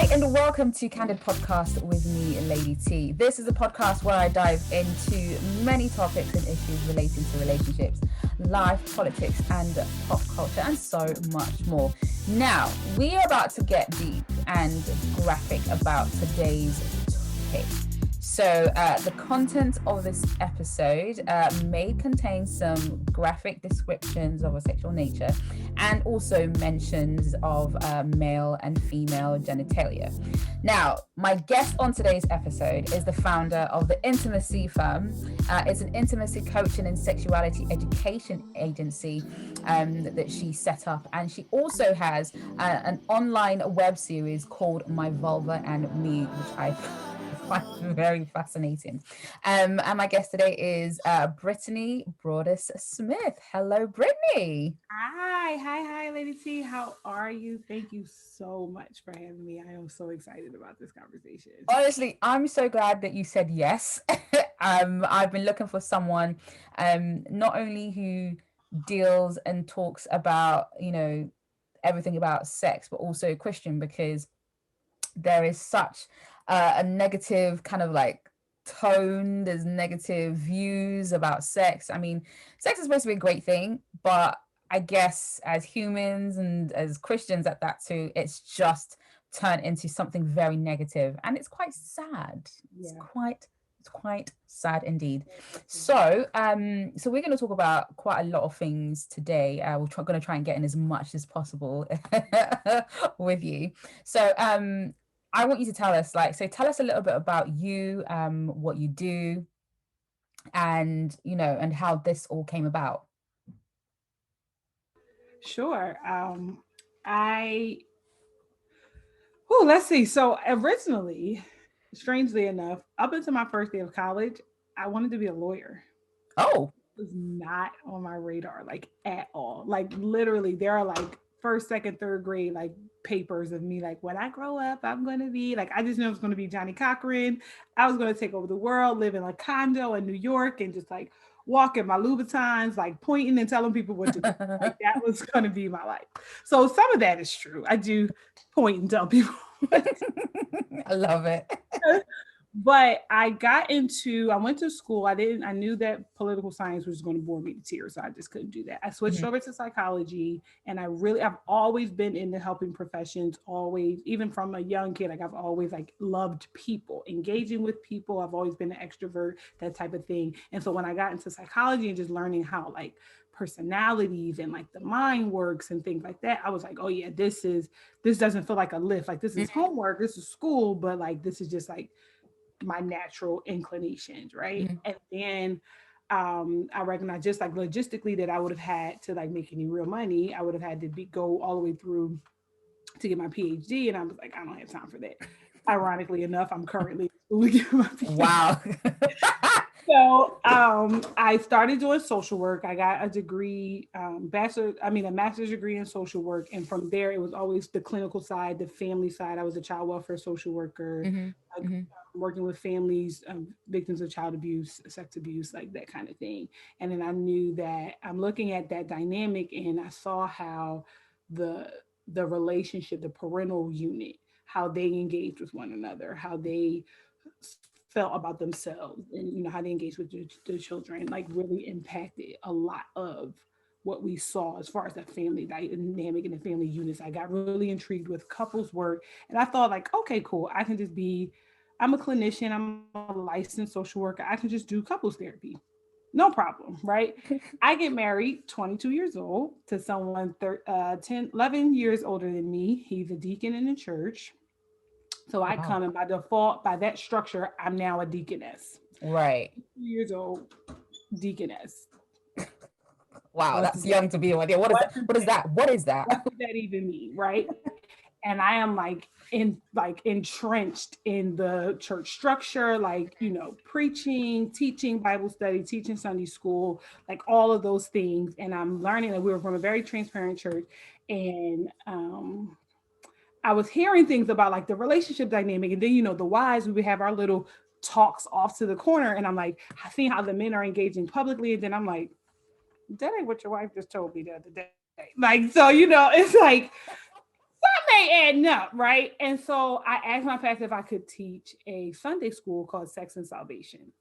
Hi, and welcome to Candid Podcast with me, Lady T. This is a podcast where I dive into many topics and issues relating to relationships, life, politics, and pop culture, and so much more. Now, we are about to get deep and graphic about today's topic. So the content of this episode may contain some graphic descriptions of a sexual nature and also mentions of male and female genitalia. Now, my guest on today's episode is the founder of the Intimacy Firm. It's an intimacy coaching and sexuality education agency that she set up. And she also has an online web series called My Vulva and Me, which I find very fascinating. And my guest today is Brittany Broaddus-Smith. Hello, Brittany. Hi, Lady T. How are you? Thank you so much for having me. I am so excited about this conversation. Honestly, I'm so glad that you said yes. I've been looking for someone not only who deals and talks about, everything about sex, but also Christian, because there is such a negative kind of like tone. There's negative views about sex. I mean, sex is supposed to be a great thing, but I guess as humans and as Christians at that too, it's just turned into something very negative, and it's quite sad. It's quite sad indeed. So so we're going to talk about quite a lot of things today. We're going to try and get in as much as possible with you. So I want you to tell us, tell us a little bit about you, what you do, and and how this all came about. Sure. Let's see. So originally, strangely enough, up until my first day of college, I wanted to be a lawyer. Oh. It was not on my radar, like at all. Like literally, there are like first, second, third grade like papers of me like when I grow up, I'm gonna be like I just knew I was gonna be Johnny Cochran. I was gonna take over the world, live in a condo in New York, and just like walk in my Louboutins, like pointing and telling people what to do. Like that was gonna be my life. So some of that is true. I do point and tell people. I love it. But I went to school. I knew that political science was going to bore me to tears. So I just couldn't do that. I switched over to psychology, and I've always been into helping professions, always, even from a young kid. Like I've always like loved people, engaging with people. I've always been an extrovert, that type of thing. And so when I got into psychology and just learning how like personalities and like the mind works and things like that, I was like, oh yeah, this doesn't feel like a lift. Like this is homework, this is school, but like this is just like my natural inclinations, right? And then I recognize just like logistically that I would have had to like make any real money, I would have had to go all the way through to get my PhD, and I was like, I don't have time for that. Ironically enough, I'm currently to get my PhD. Wow. So I started doing social work. I got a degree, a master's degree in social work. And from there, it was always the clinical side, the family side. I was a child welfare social worker, working with families, victims of child abuse, sex abuse, like that kind of thing. And then I knew that I'm looking at that dynamic, and I saw how the relationship, the parental unit, how they engage with one another, how they felt about themselves, and how they engage with the children, like really impacted a lot of what we saw as far as the family dynamic and the family units. I got really intrigued with couples work, and I thought like, okay, cool, I'm a clinician, I'm a licensed social worker, I can just do couples therapy, no problem, right? I get married 22 years old to someone 11 years older than me. He's a deacon in the church. So I come, and by default, by that structure, I'm now a deaconess. Right. 2 years old, deaconess. Wow, that's young to be a idea. What is that? What does that even mean, right? And I am entrenched in the church structure, preaching, teaching Bible study, teaching Sunday school, like all of those things. And I'm learning that we were from a very transparent church, and I was hearing things about like the relationship dynamic, and then the wives, we would have our little talks off to the corner, and I'm like, I see how the men are engaging publicly, and then I'm like, that ain't what your wife just told me the other day. Like, so it's like something adding up, right? And so I asked my pastor if I could teach a Sunday school called Sex and Salvation.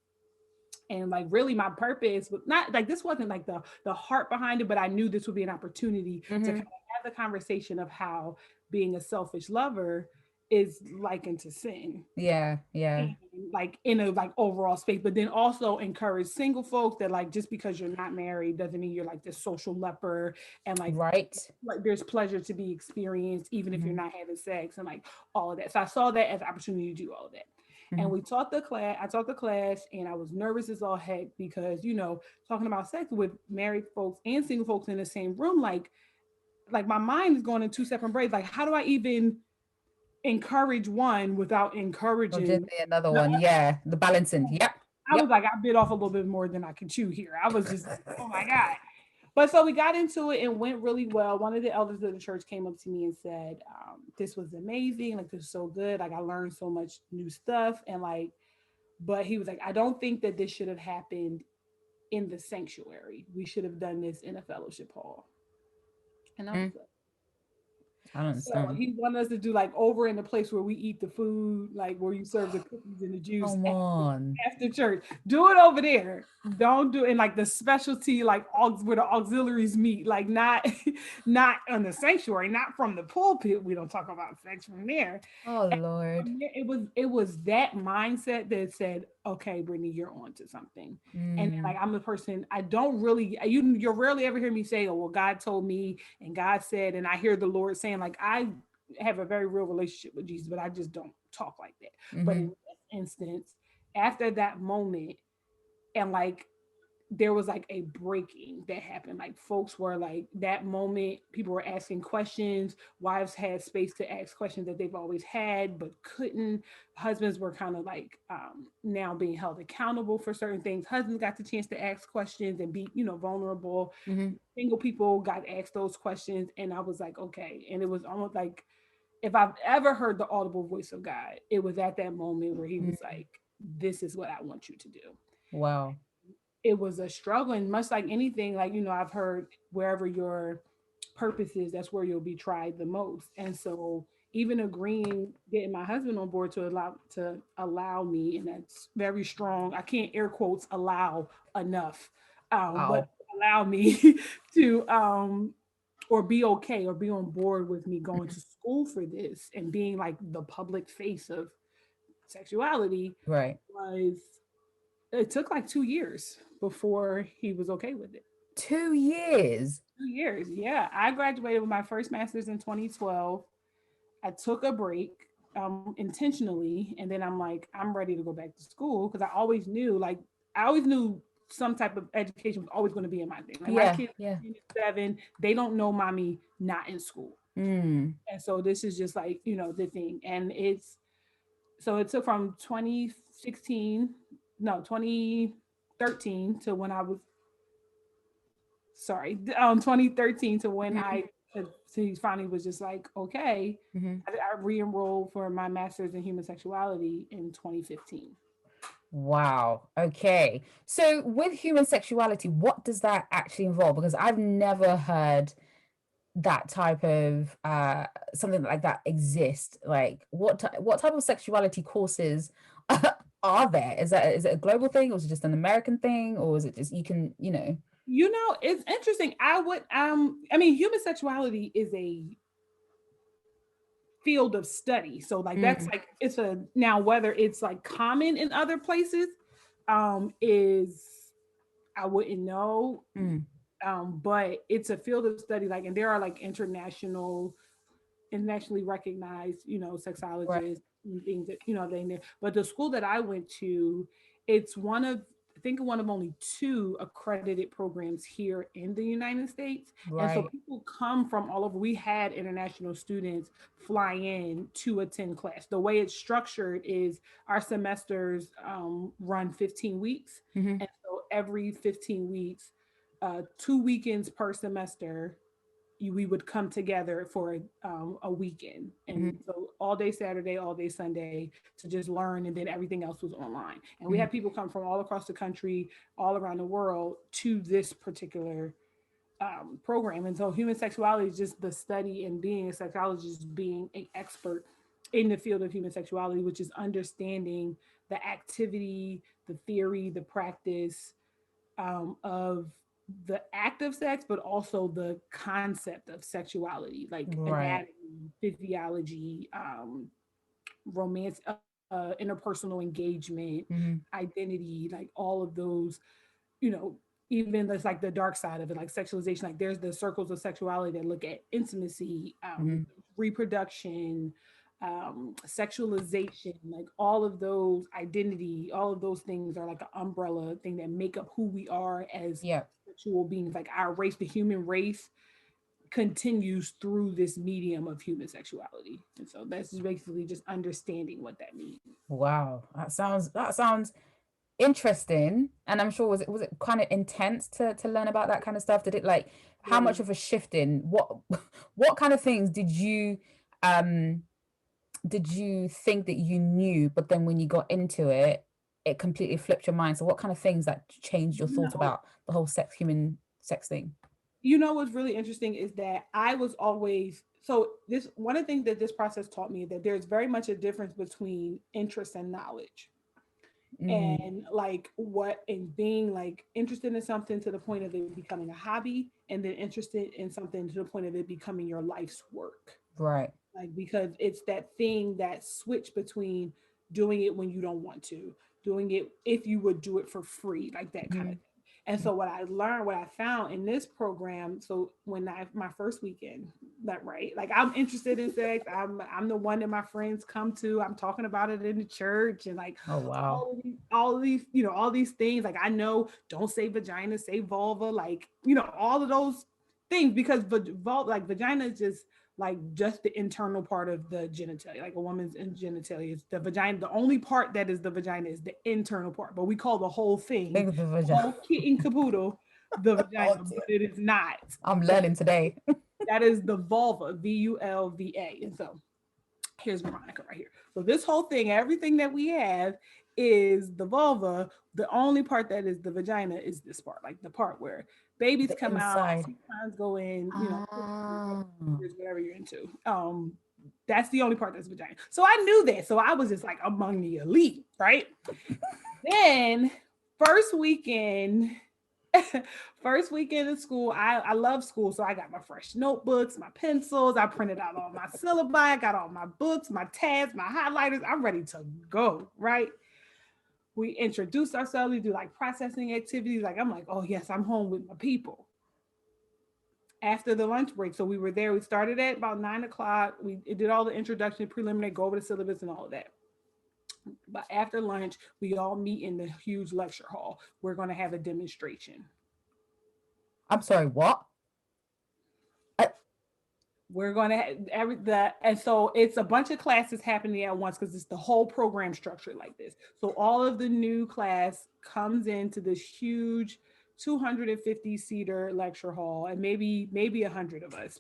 And like really my purpose was not like this wasn't like the heart behind it, but I knew this would be an opportunity to kind of have the conversation of how being a selfish lover is likened to sin. Yeah, yeah. And, like in a like overall space, but then also encourage single folks that like just because you're not married doesn't mean you're like this social leper, and Right. like there's pleasure to be experienced even if you're Mm-hmm. not having sex and like all of that. So I saw that as an opportunity to do all of that. And Mm-hmm. we taught the class, I taught the class, and I was nervous as all heck because, you know, talking about sex with married folks and single folks in the same room, like my mind is going in two separate braids. Like, how do I even encourage one without Or did encouraging the another the one? other? Yeah, the balancing. Yep. I was Yep. like, I bit off a little bit more than I could chew here. I was just, oh my God. But so we got into it and went really well. One of the elders of the church came up to me and said, this was amazing. Like, this is so good. Like, I learned so much new stuff. And like, but he was like, I don't think that this should have happened in the sanctuary. We should have done this in a fellowship hall. And I was Mm, like, I don't so understand. he wanted us to do like over in the place where we eat the food, like where you serve the cookies and the juice Come on. after church. Do it over there. Don't do it in like the specialty, like where the auxiliaries meet, like not not in the sanctuary, not from the pulpit. We don't talk about sex from there. Oh And Lord. from there, it was that mindset that said, okay, Brittany, you're on to something. And then, Mm, like I'm the person I don't really you'll rarely ever hear me say, oh well, God told me and God said, and I hear the Lord saying, like I have a very real relationship with Jesus, but I just don't talk like that. But in mm-hmm. this instance, after that moment, and like there was like a breaking that happened. Like folks were like that moment, people were asking questions. Wives had space to ask questions that they've always had but couldn't. Husbands were kind of like now being held accountable for certain things. Husbands got the chance to ask questions and be, you know, vulnerable. Mm-hmm. Single people got asked those questions, and I was like, okay. And it was almost like if I've ever heard the audible voice of God, it was at that moment where he was Mm. like, this is what I want you to do. Wow. It was a struggle, and much like anything, like, you know, I've heard wherever your purpose is, that's where you'll be tried the most. And so even agreeing, getting my husband on board to allow me, and that's very strong. I can't air quotes allow enough, but Wow. allow me to or be okay or be on board with me going to school for this and being like the public face of sexuality Right. was, it took like 2 years before he was okay with it. 2 years. 2 years, yeah. I graduated with my first master's in 2012. I took a break intentionally, and then I'm like, I'm ready to go back to school because I always knew some type of education was always going to be in my thing. Like my Yeah. kids, Yeah. 7, they don't know mommy not in school, Mm. and so this is just like, you know, the thing. And it's so it took from 2016, no, 2013 to when I was sorry, 2013 to when Mm-hmm. so he finally was just like, okay. Mm-hmm. I re-enrolled for my master's in human sexuality in 2015. Wow. Okay. So with human sexuality, what does that actually involve? Because I've never heard that type of something like that exist. Like what type of sexuality courses are there? Is it a global thing, or is it just an American thing, or is it just you can, you know? You know, it's interesting. I mean, human sexuality is a field of study. So like that's Mm, like it's a now whether it's like common in other places, is I wouldn't know. mm, But it's a field of study, like, and there are like internationally recognized, you know, right. sexologists and things that, you know, they there. But the school that I went to, it's I think one of only two accredited programs here in the United States. And so Right. people come from all over. We had international students fly in to attend class. The way it's structured is our semesters run 15 weeks. Mm-hmm. And so every 15 weeks, 2 weekends per semester, we would come together for a weekend, and Mm-hmm. so all day Saturday, all day Sunday, to just learn, and then everything else was online. And we Mm-hmm. had people come from all across the country, all around the world, to this particular program. And so human sexuality is just the study and being a sexologist, being an expert in the field of human sexuality, which is understanding the activity, the theory, the practice of the act of sex, but also the concept of sexuality, like Right. anatomy, physiology, romance, interpersonal engagement, Mm-hmm. identity, like all of those, you know, even there's like the dark side of it, like sexualization. Like there's the circles of sexuality that look at intimacy, Mm-hmm. reproduction, sexualization, like all of those identity, all of those things are like an umbrella thing that make up who we are as Yeah. sexual beings. Like our race, the human race, continues through this medium of human sexuality. And so that's basically just understanding what that means. Wow. That sounds interesting. And I'm sure was it kind of intense to learn about that kind of stuff? Did it like how much Very. of a shift in what kind of things um did you think that you knew, but then when you got into it, it completely flipped your mind? So what kind of things that changed your thought No, about the whole human sex thing? you know what's really interesting is that I was always so this one of the things that this process taught me that there's very much a difference between interest and knowledge. Mm, And like what in being like interested in something to the point of it becoming a hobby, and then interested in something to the point of it becoming your life's work. right. Like because it's that thing, that switch between doing it when you don't want to, doing it if you would do it for free, like that kind of Mhm. thing. And so what I learned, what I found in this program, so when I my first weekend, that right, like I'm interested in sex, I'm the one that my friends come to, I'm talking about it in the church, and like Oh wow. all of these, you know, all these things, like I know, don't say vagina, say vulva, like, you know, all of those things, because like vagina is just the internal part of the genitalia. Like a woman's genitalia is the vagina. The only part that is the vagina is the internal part, but we call the whole thing, Think of the the vagina. whole kit and caboodle, the Oh vagina, dear. but it is not. I'm That learning today. that is the vulva, vulva. And so here's Veronica right here. So this whole thing, everything that we have is the vulva. The only part that is the vagina is this part, like the part where babies The come out, inside. sometimes go in, you know, Ah. whatever you're into. That's the only part that's vagina. So I knew that. So I was just like among the elite, right? Then first weekend, first weekend of school, I love school. So I got my fresh notebooks, my pencils, I printed out all my syllabi, I got all my books, my tabs, my highlighters. I'm ready to go, right? We introduce ourselves, we do like processing activities. Like I'm like, oh yes, I'm home with my people. After the lunch break, so we were there. We started at about 9 o'clock. We did all the introduction, preliminary, go over the syllabus and all of that. But after lunch, we all meet in the huge lecture hall. We're going to have a demonstration. I'm sorry, what? I, We're going to have and so it's a bunch of classes happening at once because it's the whole program structured like this. So all of the new class comes into this huge 250 seater lecture hall, and maybe 100 of us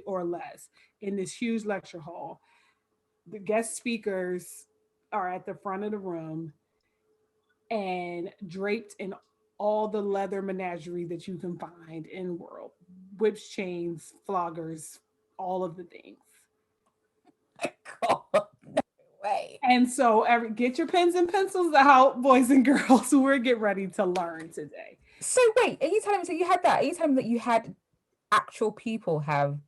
or less in this huge lecture hall. The guest speakers are at the front of the room and draped in all the leather menagerie that you can find in the world, whips, chains, floggers, all of the things. God, no way. And so get your pens and pencils out, boys and girls. We're getting ready to learn today. So wait, are you telling me, so you had that? Are you telling me that you had actual people have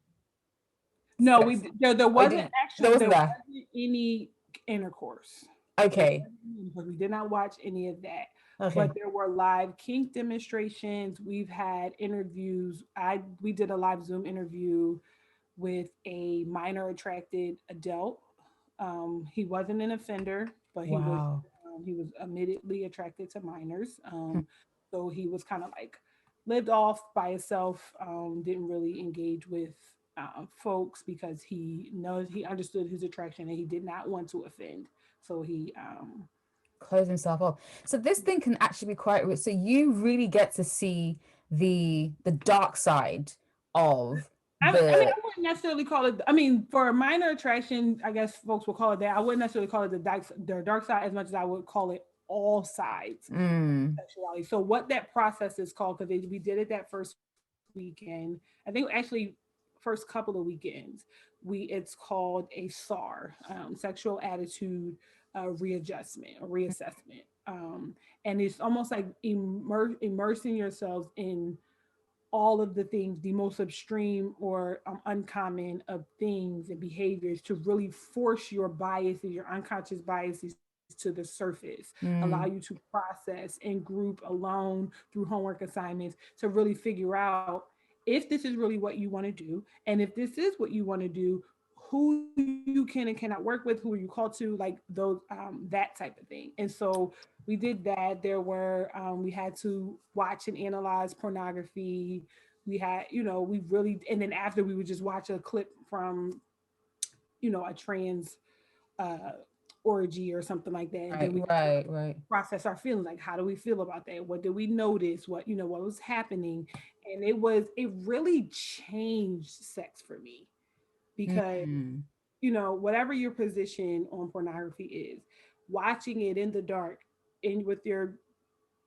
No, sex? there Oh, wasn't didn't, there wasn't there there? wasn't any intercourse. Okay. We did not watch any of that. Okay. But there were live kink demonstrations. We've had interviews. We did a live Zoom interview with a minor attracted adult. He wasn't an offender, but Wow. he was admittedly attracted to minors. Hmm. So he was kind of like lived off by himself. Didn't really engage with folks because he understood his attraction and he did not want to offend. So he Close himself off. So this thing can actually be quite so you really get to see the dark side of I mean, the I wouldn't necessarily call it. I mean, for a minor attraction, I guess folks will call it that. I wouldn't necessarily call it the dark side as much as I would call it all sides of mm, sexuality. So what that process is called, because we did it that first weekend, weekend. I think actually first couple of weekends, it's called a SAR, sexual attitude readjustment or reassessment. And it's almost like immersing yourselves in all of the things, the most extreme or uncommon of things and behaviors to really force your biases, your unconscious biases to the surface, allow you to process in group, alone, through homework assignments to really figure out if this is really what you want to do. And if this is what you want to do, who you can and cannot work with, who are you called to, like those, that type of thing. And so we did that. There were, we had to watch and analyze pornography. We had, we really, and then after we would just watch a clip from, a trans uh, orgy or something like that. And then we Right. process our feelings. Like, how do we feel about that? What did we notice? What was happening? And it really changed sex for me because, Mm. whatever your position on pornography is, watching it in the dark and with your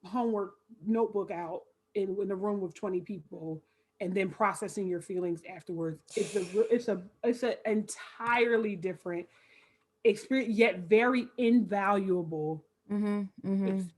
homework notebook out in a room with 20 people and then processing your feelings afterwards, it's a entirely different experience, yet very invaluable Mm-hmm. experience.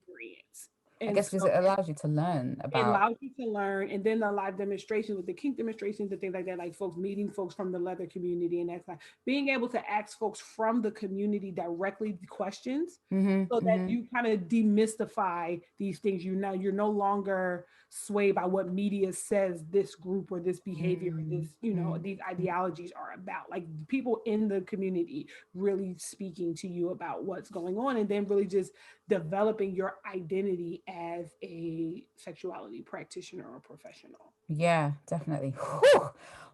I And guess because so it allows you to learn it about. allows you to learn, and then the live demonstrations with the kink demonstrations and things like that, like folks meeting folks from the leather community, and that's like being able to ask folks from the community directly questions, Mm-hmm, so that mm-hmm, you kind of demystify these things. You're no longer swayed by what media says this group or this behavior or this, mm-hmm. these ideologies are about. Like people in the community really speaking to you about what's going on, and then really just developing your identity as a sexuality practitioner or professional. Yeah, definitely. Whew.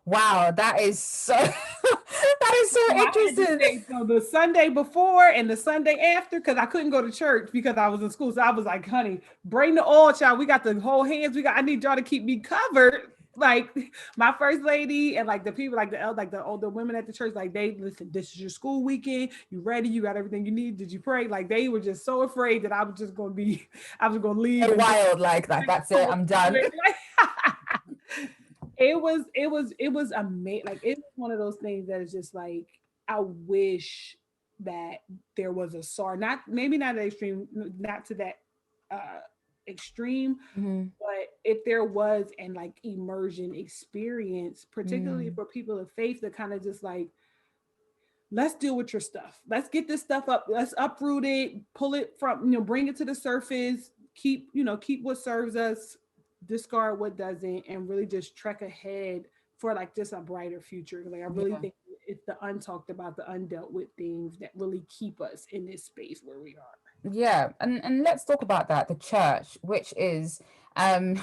Wow, that is so that is so So I had to interesting. stay so the Sunday before and the Sunday after because I couldn't go to church because I was in school. So I was like, honey, bring the oil, child. We got the whole hands. I need y'all to keep me covered. Like my first lady and like the people, like the older women at the church, like they listen, this is your school weekend. You ready? You got everything you need. Did you pray? Like they were just so afraid that I was just gonna be, I was gonna leave Go and just wild like that. That's it. I'm done. it was amazing. Like it was one of those things that is just like I wish that there was a SAR, not maybe not that extreme, not to that uh extreme, Mm-hmm. but if there was an like immersion experience, particularly Mm. for people of faith, that kind of just like, let's deal with your stuff. Let's get this stuff up. Let's uproot it, pull it from, bring it to the surface, keep what serves us, discard what doesn't, and really just trek ahead for like just a brighter future. Like I really Yeah. think it's the untalked about, the undealt with things that really keep us in this space where we are. Yeah, and let's talk about that, the church, which is um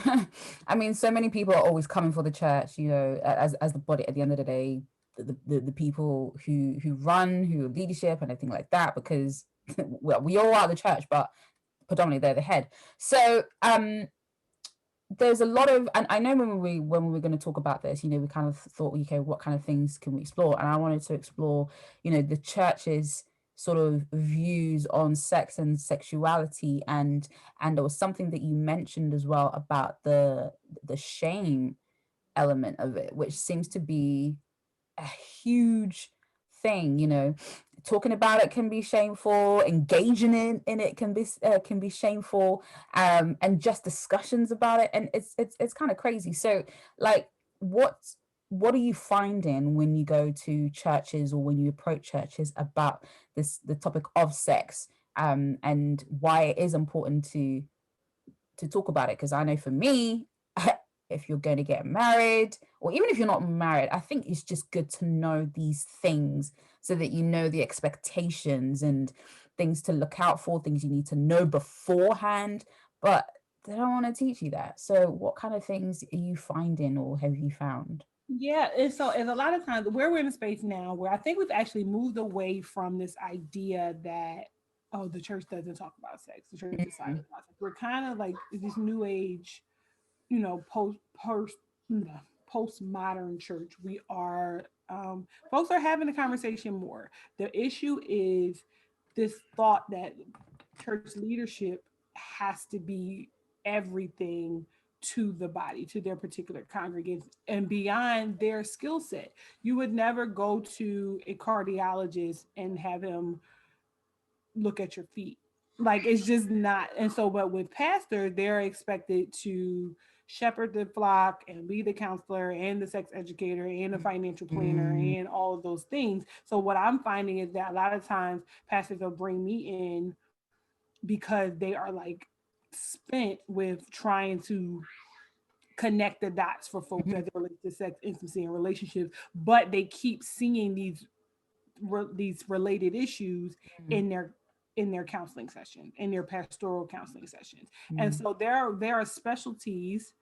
I mean, so many people are always coming for the church, as the body at the end of the day, the people who run, who are leadership and everything like that, because well, we all are the church, but predominantly they're the head. So there's a lot of, and I know when we were going to talk about this, we kind of thought, okay, what kind of things can we explore? And I wanted to explore, the church's sort of views on sex and sexuality, and there was something that you mentioned as well about the shame element of it, which seems to be a huge thing. Talking about it can be shameful, engaging in it can be shameful, and just discussions about it, and it's kind of crazy. So like, what what are you finding when you go to churches or when you approach churches about the topic of sex, and why it is important to talk about it? Because I know for me, if you're going to get married, or even if you're not married, I think it's just good to know these things so that you know the expectations and things to look out for, things you need to know beforehand. But they don't want to teach you that. So what kind of things are you finding or have you found? Yeah, and a lot of times where we're in a space now where I think we've actually moved away from this idea that, oh, the church doesn't talk about sex, the church is silent Mm, about sex. We're kind of like this new age, post postmodern church. We are folks are having a conversation more. The issue is this thought that church leadership has to be everything to the body, to their particular congregants and beyond their skill set. You would never go to a cardiologist and have him look at your feet. Like it's just not. And so, but with pastors, they're expected to shepherd the flock and be the counselor and the sex educator and the financial planner and all of those things. So what I'm finding is that a lot of times pastors will bring me in because they are like spent with trying to connect the dots for folks as it relates to sex, intimacy, and relationships, but they keep seeing these related issues in their counseling session, in their pastoral counseling sessions. And so there are specialties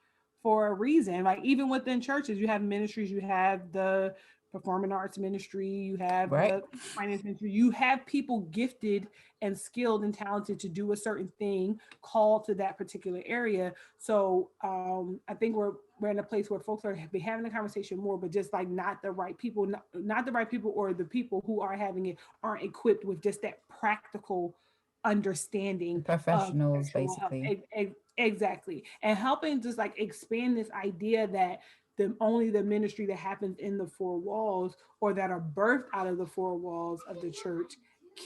for a reason. Like even within churches, you have ministries, you have the performing arts ministry, you have Right. the finance ministry, you have people gifted and skilled and talented to do a certain thing, called to that particular area. So I think we're in a place where folks are having a conversation more, but just like not the right people, not the right people, or the people who are having it aren't equipped with just that practical understanding of Professionals, sexual health. basically. Exactly. And helping just like expand this idea that only the ministry that happens in the four walls or that are birthed out of the four walls of the church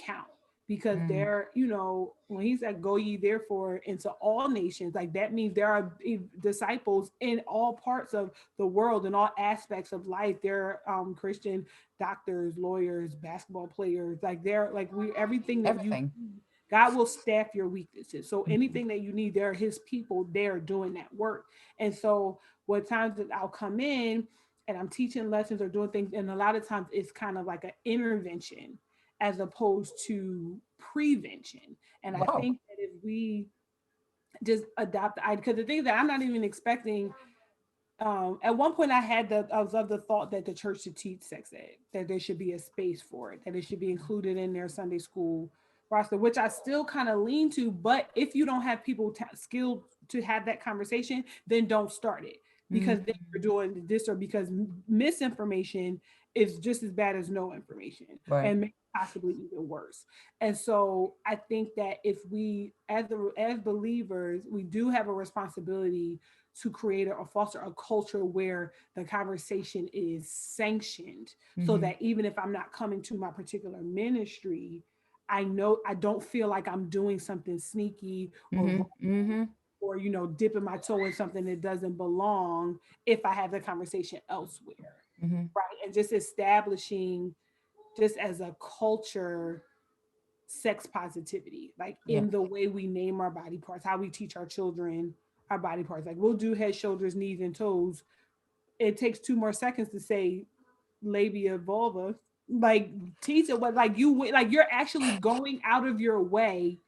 count. Because they're, when he said, go ye therefore into all nations, like that means there are disciples in all parts of the world and all aspects of life. There are Christian doctors, lawyers, basketball players, like they're like everything that Everything. God will staff your weaknesses. So anything that you need, there are his people there doing that work. And so what times that I'll come in and I'm teaching lessons or doing things, and a lot of times it's kind of like an intervention as opposed to prevention. And I Wow. think that if we just adopt because the thing that I'm not even expecting, at one point I was of the thought that the church should teach sex ed, that there should be a space for it, that it should be included in their Sunday school roster, which I still kind of lean to. But if you don't have people skilled to have that conversation, then don't start it, because then you're doing this, or because misinformation is just as bad as no information, Right. and maybe possibly even worse. And so I think that if we, as believers, we do have a responsibility to create or foster a culture where the conversation is sanctioned, so that even if I'm not coming to my particular ministry, I know I don't feel like I'm doing something sneaky or or dipping my toe in something that doesn't belong if I have the conversation elsewhere, right? And just establishing, just as a culture, sex positivity, like Yeah. in the way we name our body parts, how we teach our children our body parts. Like we'll do head, shoulders, knees, and toes. It takes 2 more seconds to say labia, vulva. Like teach it what, like you're actually going out of your way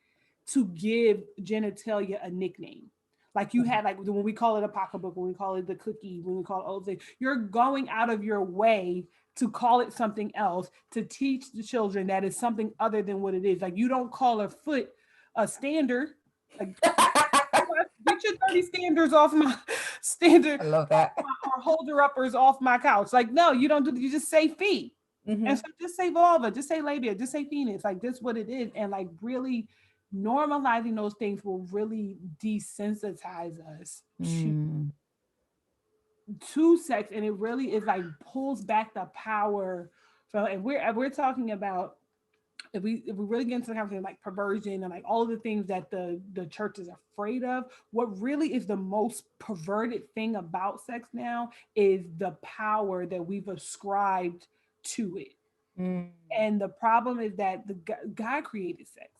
to give genitalia a nickname. Like you had, like when we call it a pocketbook, when we call it the cookie, when we call it all things, you're going out of your way to call it something else, to teach the children that it's something other than what it is. Like you don't call a foot a stander. Like, get your dirty standers off my standard, I love that. or holder uppers off my couch. Like, no, you don't do. You just say feet. And so just say vulva, just say labia, just say penis. Like this what it is. And like really normalizing those things will really desensitize us to sex. And it really is like pulls back the power. So if we're talking about, if we really get into the conversation like perversion and like all of the things that the church is afraid of, what really is the most perverted thing about sex now is the power that we've ascribed to it. And the problem is that God created sex.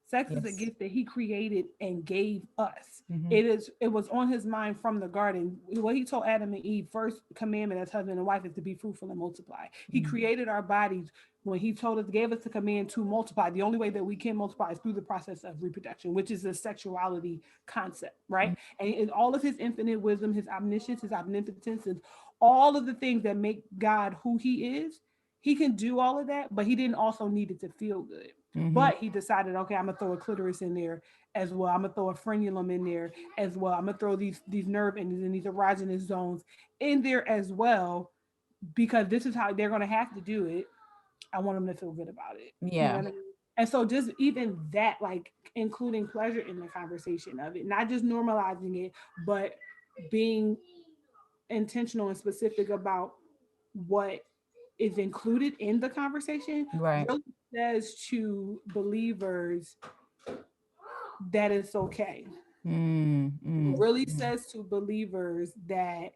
Sex is a Yes. gift that he created and gave us. It was on his mind from the garden. What he told Adam and Eve, first commandment as husband and wife, is to be fruitful and multiply. He created our bodies when he told us, gave us the command to multiply. The only way that we can multiply is through the process of reproduction, which is the sexuality concept, right? And in all of his infinite wisdom, his omniscience, his omnipotence, and all of the things that make God who he is, he can do all of that, but he didn't also need it to feel good. But he decided, okay, I'm gonna throw a clitoris in there as well. I'm gonna throw a frenulum in there as well. I'm gonna throw these nerve endings and these erogenous zones in there as well, because this is how they're gonna have to do it. I want them to feel good about it. You know Yeah. what I mean? And so just even that, like including pleasure in the conversation of it, not just normalizing it, but being intentional and specific about what is included in the conversation Right. really says to believers that it's okay. Mm, mm, Really mm. says to believers that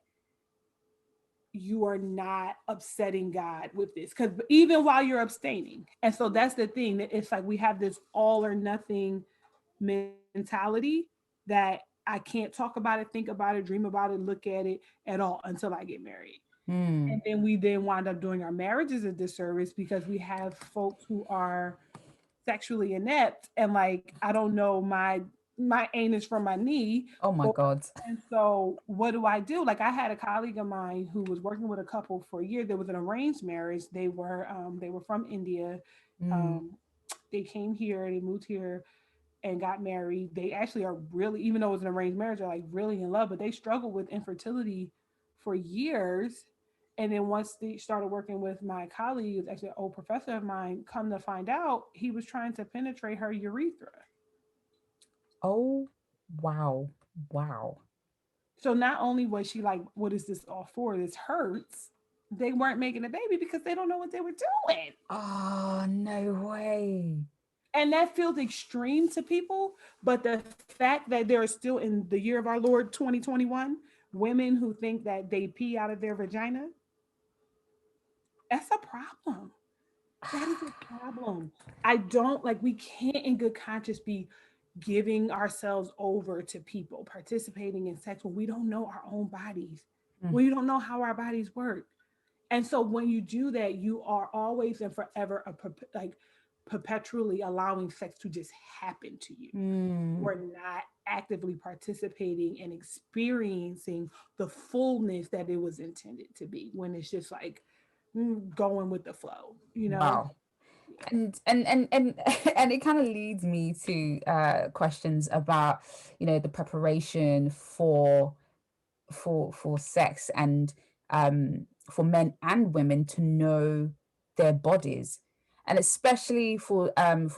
you are not upsetting God with this. Because even while you're abstaining, and so that's the thing, that it's like we have this all or nothing mentality that I can't talk about it, think about it, dream about it, look at it at all until I get married. Mm. And then we then wind up doing our marriages a disservice because we have folks who are sexually inept and like, I don't know my anus from my knee. Oh my Or, God. and so what do I do? Like I had a colleague of mine who was working with a couple for a year. There was an arranged marriage. They were from India. Mm. Um, they came here, they moved here and got married. They actually are really, even though it was an arranged marriage, are like really in love, but they struggled with infertility for years. And then once they started working with my colleague, who's actually an old professor of mine, come to find out he was trying to penetrate her urethra. Oh, wow. Wow. So not only was she like, what is this all for? This hurts. They weren't making a baby because they don't know what they were doing. Oh, no way. And that feels extreme to people. But the fact that there are still in the year of our Lord 2021 women who think that they pee out of their vagina, that's a problem. That is a problem. I don't like, we can't in good conscience be giving ourselves over to people participating in sex when we don't know our own bodies, Mm. when you don't know how our bodies work. And so when you do that, you are always and forever like perpetually allowing sex to just happen to you. Mm. We're not actively participating and experiencing the fullness that it was intended to be when it's just like going with the flow, you know? Wow. Yeah. And and it kind of leads me to questions about, the preparation for sex, and for men and women to know their bodies, and especially for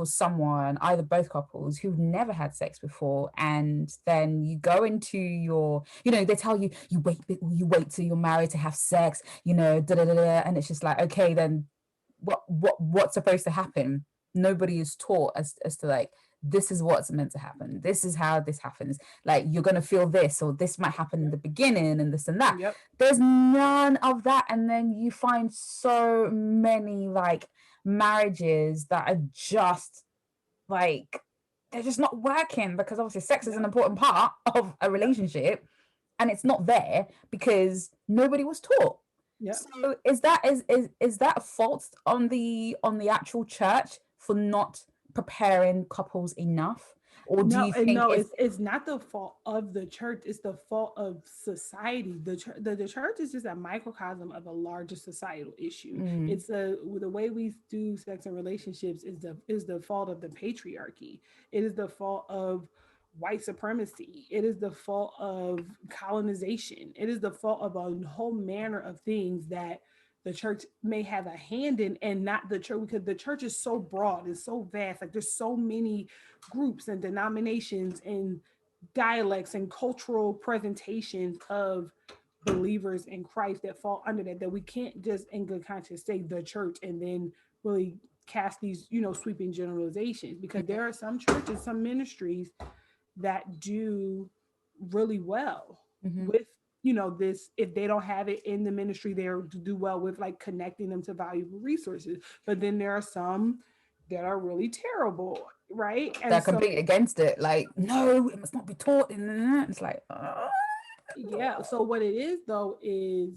someone, either both couples, who've never had sex before, and then you go into your, they tell you, you wait till you're married to have sex, da da da da, and it's just like, okay, then what's supposed to happen? Nobody is taught as to, like, this is what's meant to happen, this is how this happens, like, you're going to feel this, or this might happen in the beginning, and this and that. Yep. There's none of that, and then you find so many, like, marriages that are just like, they're just not working, because obviously sex is an Yep. important part of a Yep. relationship, and it's not there because nobody was taught. Yep. So is that a fault on the actual church for not preparing couples enough, or do No, you and think no, it's it's not the fault of the church. It's the fault of society. The church is just a microcosm of a larger societal issue. mm, It's the way we do sex and relationships is the fault of the patriarchy. It is the fault of white supremacy. It is the fault of colonization. It is the fault of a whole manner of things that the church may have a hand in, and not the church, because the church is so broad, it's so vast. Like there's so many groups and denominations and dialects and cultural presentations of believers in Christ that fall under that we can't just in good conscience say the church and then really cast these, sweeping generalizations, because there are some churches, some ministries that do really well mhm. with, this. If they don't have it in the ministry, they're to do well with like connecting them to valuable resources. But then there are some that are really terrible, right? They're And so completely against it, like, no, it must not be taught, and it's like, yeah, so what it is though is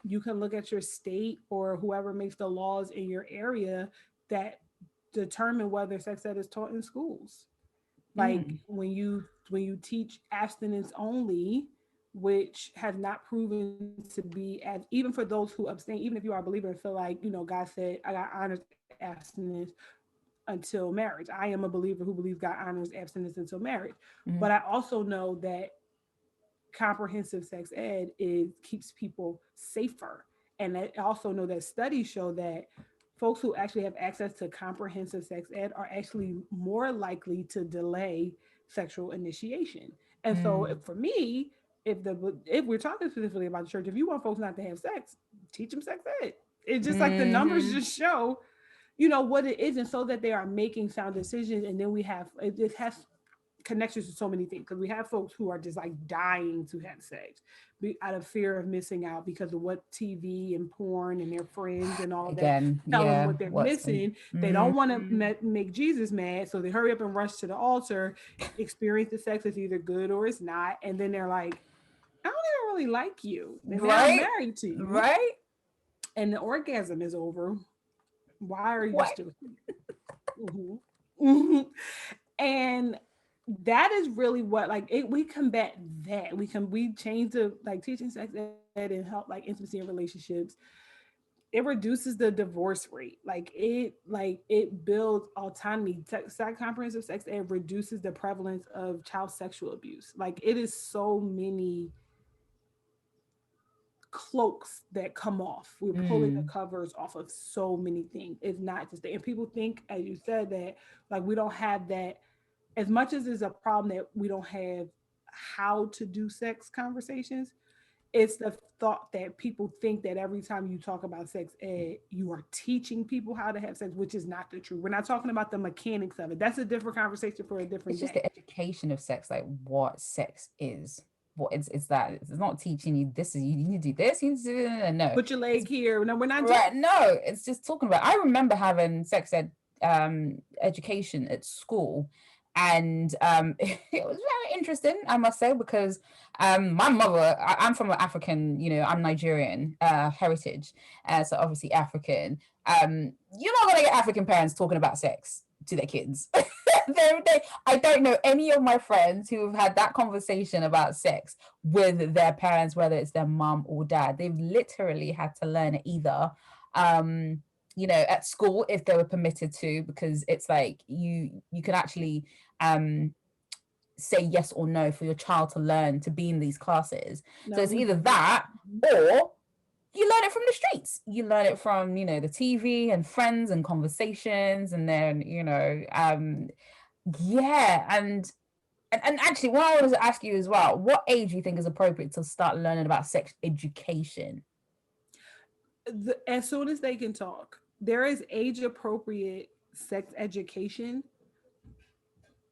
you can look at your state or whoever makes the laws in your area that determine whether sex ed is taught in schools. Like mm, when you teach abstinence only, which has not proven to be, as even for those who abstain, even if you are a believer and feel like, God said I got honors abstinence until marriage. I am a believer who believes God honors abstinence until marriage. But mm, I also know that comprehensive sex ed is keeps people safer. And I also know that studies show that folks who actually have access to comprehensive sex ed are actually more likely to delay sexual initiation. And so mm, for me, if we're talking specifically about the church, if you want folks not to have sex, teach them sex ed. It's just like the numbers Mm-hmm. just show, what it is, and so that they are making sound decisions. And then we have it has connections to so many things, because we have folks who are just like dying to have sex out of fear of missing out because of what TV and porn and their friends and all that Again, tell them yeah. what they're What's missing. They mm-hmm. don't want to make Jesus mad, so they hurry up and rush to the altar, experience the sex is either good or it's not, and then they're like, I don't even really like you, and now I'm Right? married to you, Right? and the orgasm is over. Why are you What? still here? Mm-hmm. And that is really what, like, we combat that. We change the, like, teaching sex ed and help, like, intimacy in relationships. It reduces the divorce rate. It builds autonomy. Comprehensive sex ed reduces the prevalence of child sexual abuse. Like, it is so many cloaks that come off. We're pulling the covers off of so many things. It's not just that. And people think, as you said, that like we don't have that. As much as there's a problem that we don't have how to do sex conversations, it's the thought that people think that every time you talk about sex ed, you are teaching people how to have sex, which is not the truth. We're not talking about the mechanics of it. That's a different conversation for a different It's just day. the education of sex, like what sex is. What it's that it's not teaching you this is you need to do this, you need to do no. Put your leg here. No, we're not Right, no, it's just talking about. I remember having sex ed education at school, and it was very interesting, I must say, because my mother, I'm from an African, I'm Nigerian heritage, so obviously African. You're not gonna get African parents talking about sex to their kids. I don't know any of my friends who have had that conversation about sex with their parents, whether it's their mom or dad. They've literally had to learn it either at school if they were permitted to, because it's like you can actually say yes or no for your child to learn to be in these classes. So it's either that or you learn it from the streets. You learn it from, the TV and friends and conversations. And then, yeah. And actually, what I wanted to ask you as well, what age do you think is appropriate to start learning about sex education? As soon as they can talk. There is age appropriate sex education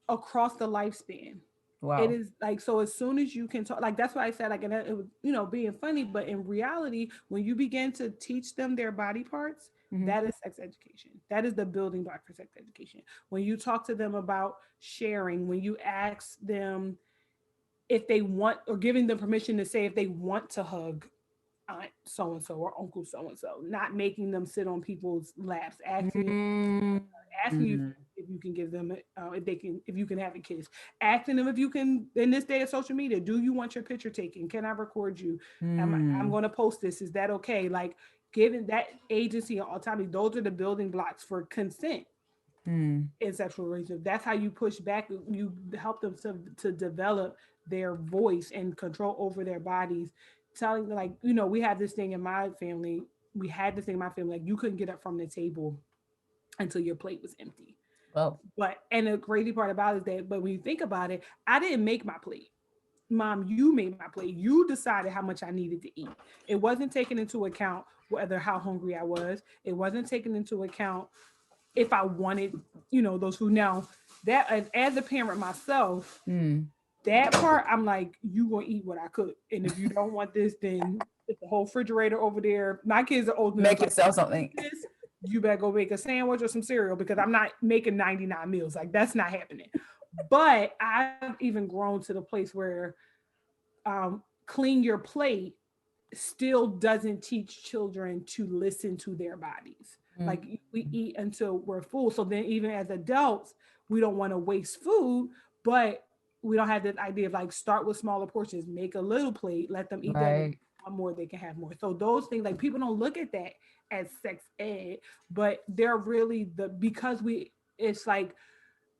across the lifespan. Wow. It is like, so as soon as you can talk, like that's why I said, like, and it was, being funny, but in reality, when you begin to teach them their body parts, that is sex education. That is the building block for sex education. When you talk to them about sharing, when you ask them if they want, or giving them permission to say if they want to hug aunt so and so or uncle so and so, not making them sit on people's laps, asking you if you can give them if you can have a kiss, asking them if you can, in this day of social media, do you want your picture taken, can I record you, I'm going to post this, is that okay? Like, giving that agency and autonomy, those are the building blocks for consent in sexual relationship. That's how you push back, you help them to develop their voice and control over their bodies, telling, like, we have this thing in my family, like, you couldn't get up from the table until your plate was empty. Well, and the crazy part about it is that, but when you think about it, I didn't make my plate. Mom, you made my plate. You decided how much I needed to eat. It wasn't taken into account whether how hungry I was. It wasn't taken into account if I wanted, those food. Now, that as a parent myself, that part, I'm like, you gonna eat what I cook, and if you don't want this, then it's the whole refrigerator over there. My kids are old. Make yourself something. You better go make a sandwich or some cereal, because I'm not making 99 meals. Like, that's not happening. But I've even grown to the place where clean your plate still doesn't teach children to listen to their bodies. Like, we eat until we're full. So then even as adults, we don't want to waste food, but we don't have this idea of, like, start with smaller portions, make a little plate, let them eat that. Want more, they can have more. So those things, like, people don't look at that as sex ed, but they're really it's like,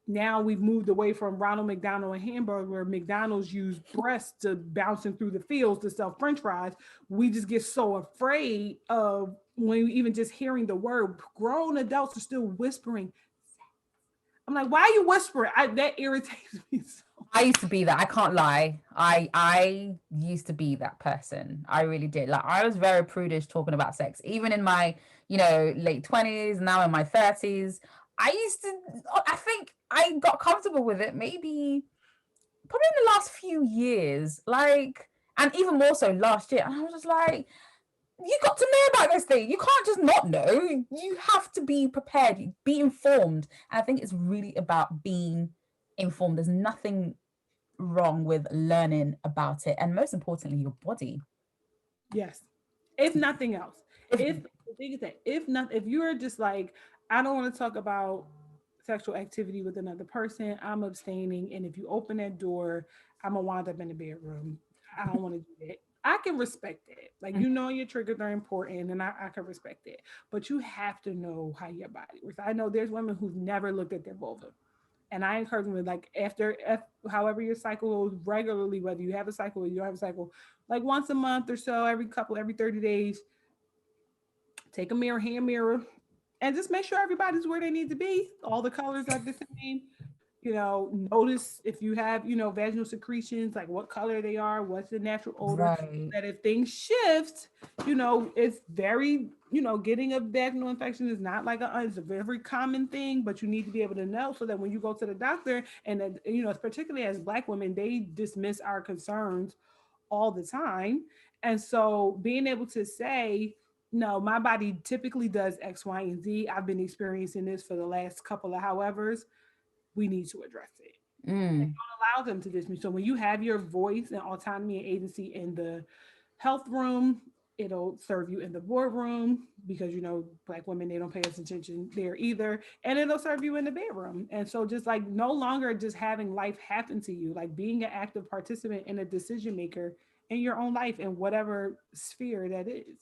now we've moved away from Ronald McDonald and hamburger, where McDonald's use breasts to bouncing through the fields to sell French fries. We just get so afraid of, when even just hearing the word, grown adults are still whispering. I'm like, why are you whispering? That irritates me so I used to be that. I can't lie. I used to be that person. I really did. Like I was very prudish talking about sex, even in my, late 20s, now in my 30s. I used to I think I got comfortable with it maybe probably in the last few years. Like, and even more so last year. And I was just like, you got to know about this thing. You can't just not know. You have to be prepared, be informed. And I think it's really about being informed. There's nothing wrong with learning about it, and most importantly, your body. Yes. If nothing else. If If the thing is that if you're just like, I don't want to talk about sexual activity with another person, I'm abstaining. And if you open that door, I'm gonna wind up in the bedroom. I don't want to do that. I can respect it. Like, your triggers are important, and I can respect it. But you have to know how your body works. I know there's women who've never looked at their vulva. And I encourage them, like, however your cycle goes regularly, whether you have a cycle or you don't have a cycle, like once a month or so, every 30 days, take a hand mirror, and just make sure everybody's where they need to be. All the colors are the same. Notice if you have, vaginal secretions, like what color they are, what's the natural odor. right, That if things shift, it's very, getting a vaginal infection is not like it's a very common thing, but you need to be able to know so that when you go to the doctor, and that, particularly as Black women, they dismiss our concerns all the time. And so being able to say, no, my body typically does X, Y, and Z. I've been experiencing this for the last couple of howevers. We need to address it. And mm, don't allow them to dismiss. So when you have your voice and autonomy and agency in the health room, it'll serve you in the boardroom, because Black women, they don't pay us attention there either, and it'll serve you in the bedroom. And so just like no longer just having life happen to you, like being an active participant and a decision maker in your own life in whatever sphere that is.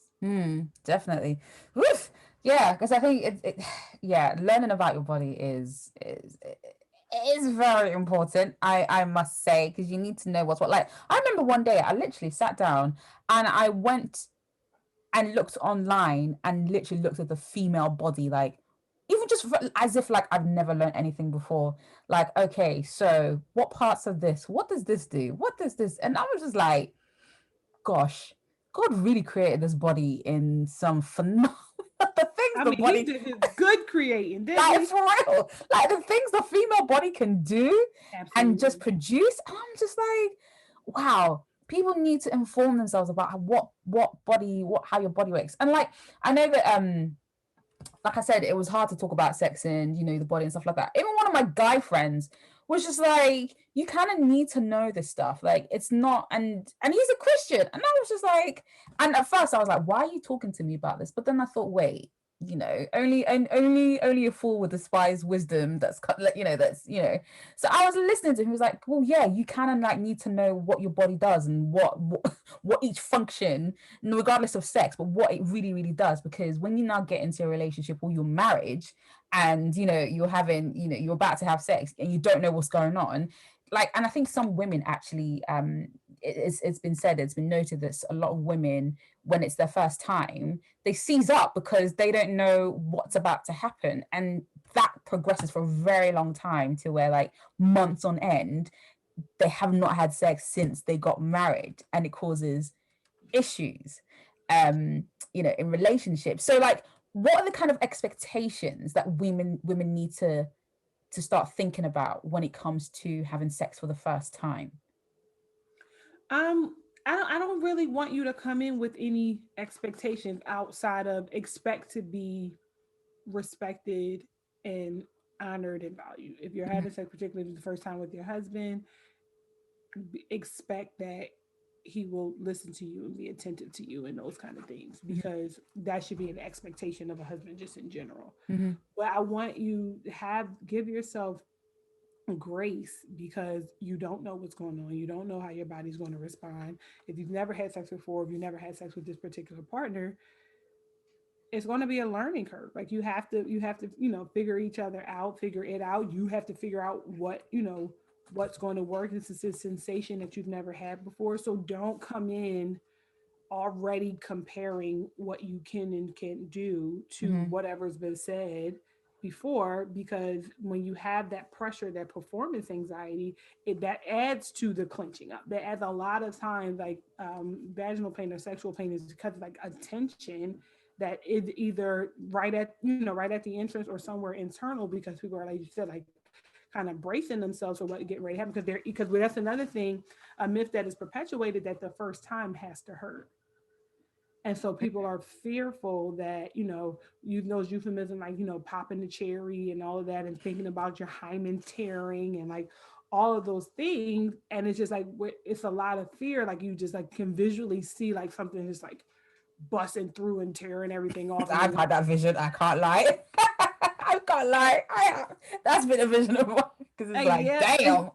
definitely. Woof. Yeah, because I think yeah, learning about your body is very important. I must say, because you need to know what's what. Like I remember one day I literally sat down and I went and looked online and literally looked at the female body, like even just as if like I've never learned anything before. Like, okay, so what parts of this? What does this do? What does this? And I was just like, gosh, God really created this body in some phenomenal the things I the mean, he body did his good creating, didn't like he? for real, like the things the female body can do and just Absolutely. produce. And I'm just like, wow, people need to inform themselves about how your body works. And like I know that like I said, it was hard to talk about sex and the body and stuff like that. Even one of my guy friends was just like, you kind of need to know this stuff. Like it's not, and he's a Christian, and I was just like, and at first I was like, why are you talking to me about this? But then I thought, wait, only a fool would despise wisdom. So I was listening to him. He was like, well, yeah, you kind of like need to know what your body does and what each function, regardless of sex, but what it really, really does. Because when you now get into a relationship or your marriage, and you're about to have sex and you don't know what's going on, like, and I think some women actually, it's been said, it's been noted that a lot of women, when it's their first time, they seize up because they don't know what's about to happen, and that progresses for a very long time to where like months on end they have not had sex since they got married, and it causes issues in relationships. So like, what are the kind of expectations that women need to start thinking about when it comes to having sex for the first time? Um, I don't really want you to come in with any expectations outside of expect to be respected and honored and valued. If you're having sex, particularly the first time with your husband, expect that he will listen to you and be attentive to you and those kind of things, because that should be an expectation of a husband just in general. Mm-hmm. But I want you to give yourself grace, because you don't know what's going on. You don't know how your body's going to respond. If you've never had sex before, if you've never had sex with this particular partner, it's going to be a learning curve. Like you have to figure each other out, figure it out. You have to figure out what's going to work. This is a sensation that you've never had before. So don't come in already comparing what you can and can't do to Mm-hmm. whatever's been said before, because when you have that pressure, that performance anxiety, that adds to the clenching up. That adds a lot of times, like vaginal pain or sexual pain is because of like a tension that is either right at the entrance or somewhere internal, because people are, like you said, like kind of bracing themselves for what getting ready to happen, because that's another thing, a myth that is perpetuated, that the first time has to hurt. And so people are fearful that, those euphemisms like, popping the cherry and all of that, and thinking about your hymen tearing and like all of those things. And it's just like, it's a lot of fear. Like you just like can visually see like something just like busting through and tearing everything off. I've had that vision. I can't lie. I can't lie. That's been a vision of mine, because it's like, yeah, damn.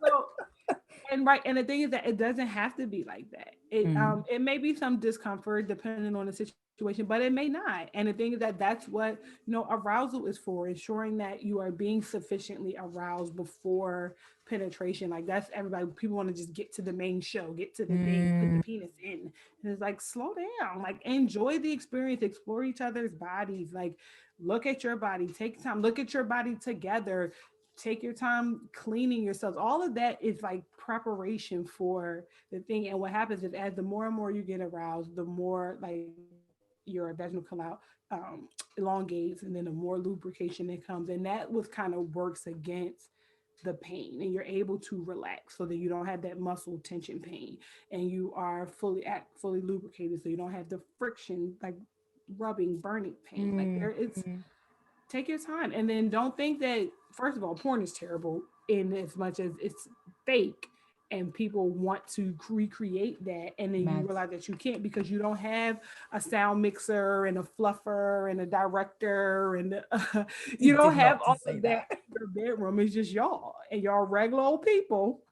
And the thing is that it doesn't have to be like that. It may be some discomfort depending on the situation, but it may not. And the thing is that that's what arousal is for, ensuring that you are being sufficiently aroused before penetration. Like that's everybody. People want to just get to the main show, get to the thing, put the penis in, and it's like, slow down, like enjoy the experience, explore each other's bodies, like look at your body, take time, look at your body together. Take your time cleaning yourselves. All of that is like preparation for the thing. And what happens is, as the more and more you get aroused, the more like your vaginal canal elongates, and then the more lubrication that comes. And that was kind of works against the pain, and you're able to relax so that you don't have that muscle tension pain, and you are fully lubricated, so you don't have the friction, like rubbing, burning pain. Like it's take your time, and then don't think that, first of all, porn is terrible in as much as it's fake, and people want to recreate that, and then you realize that you can't, because you don't have a sound mixer and a fluffer and a director, and you don't have all of that in your bedroom. It's just y'all, and y'all regular old people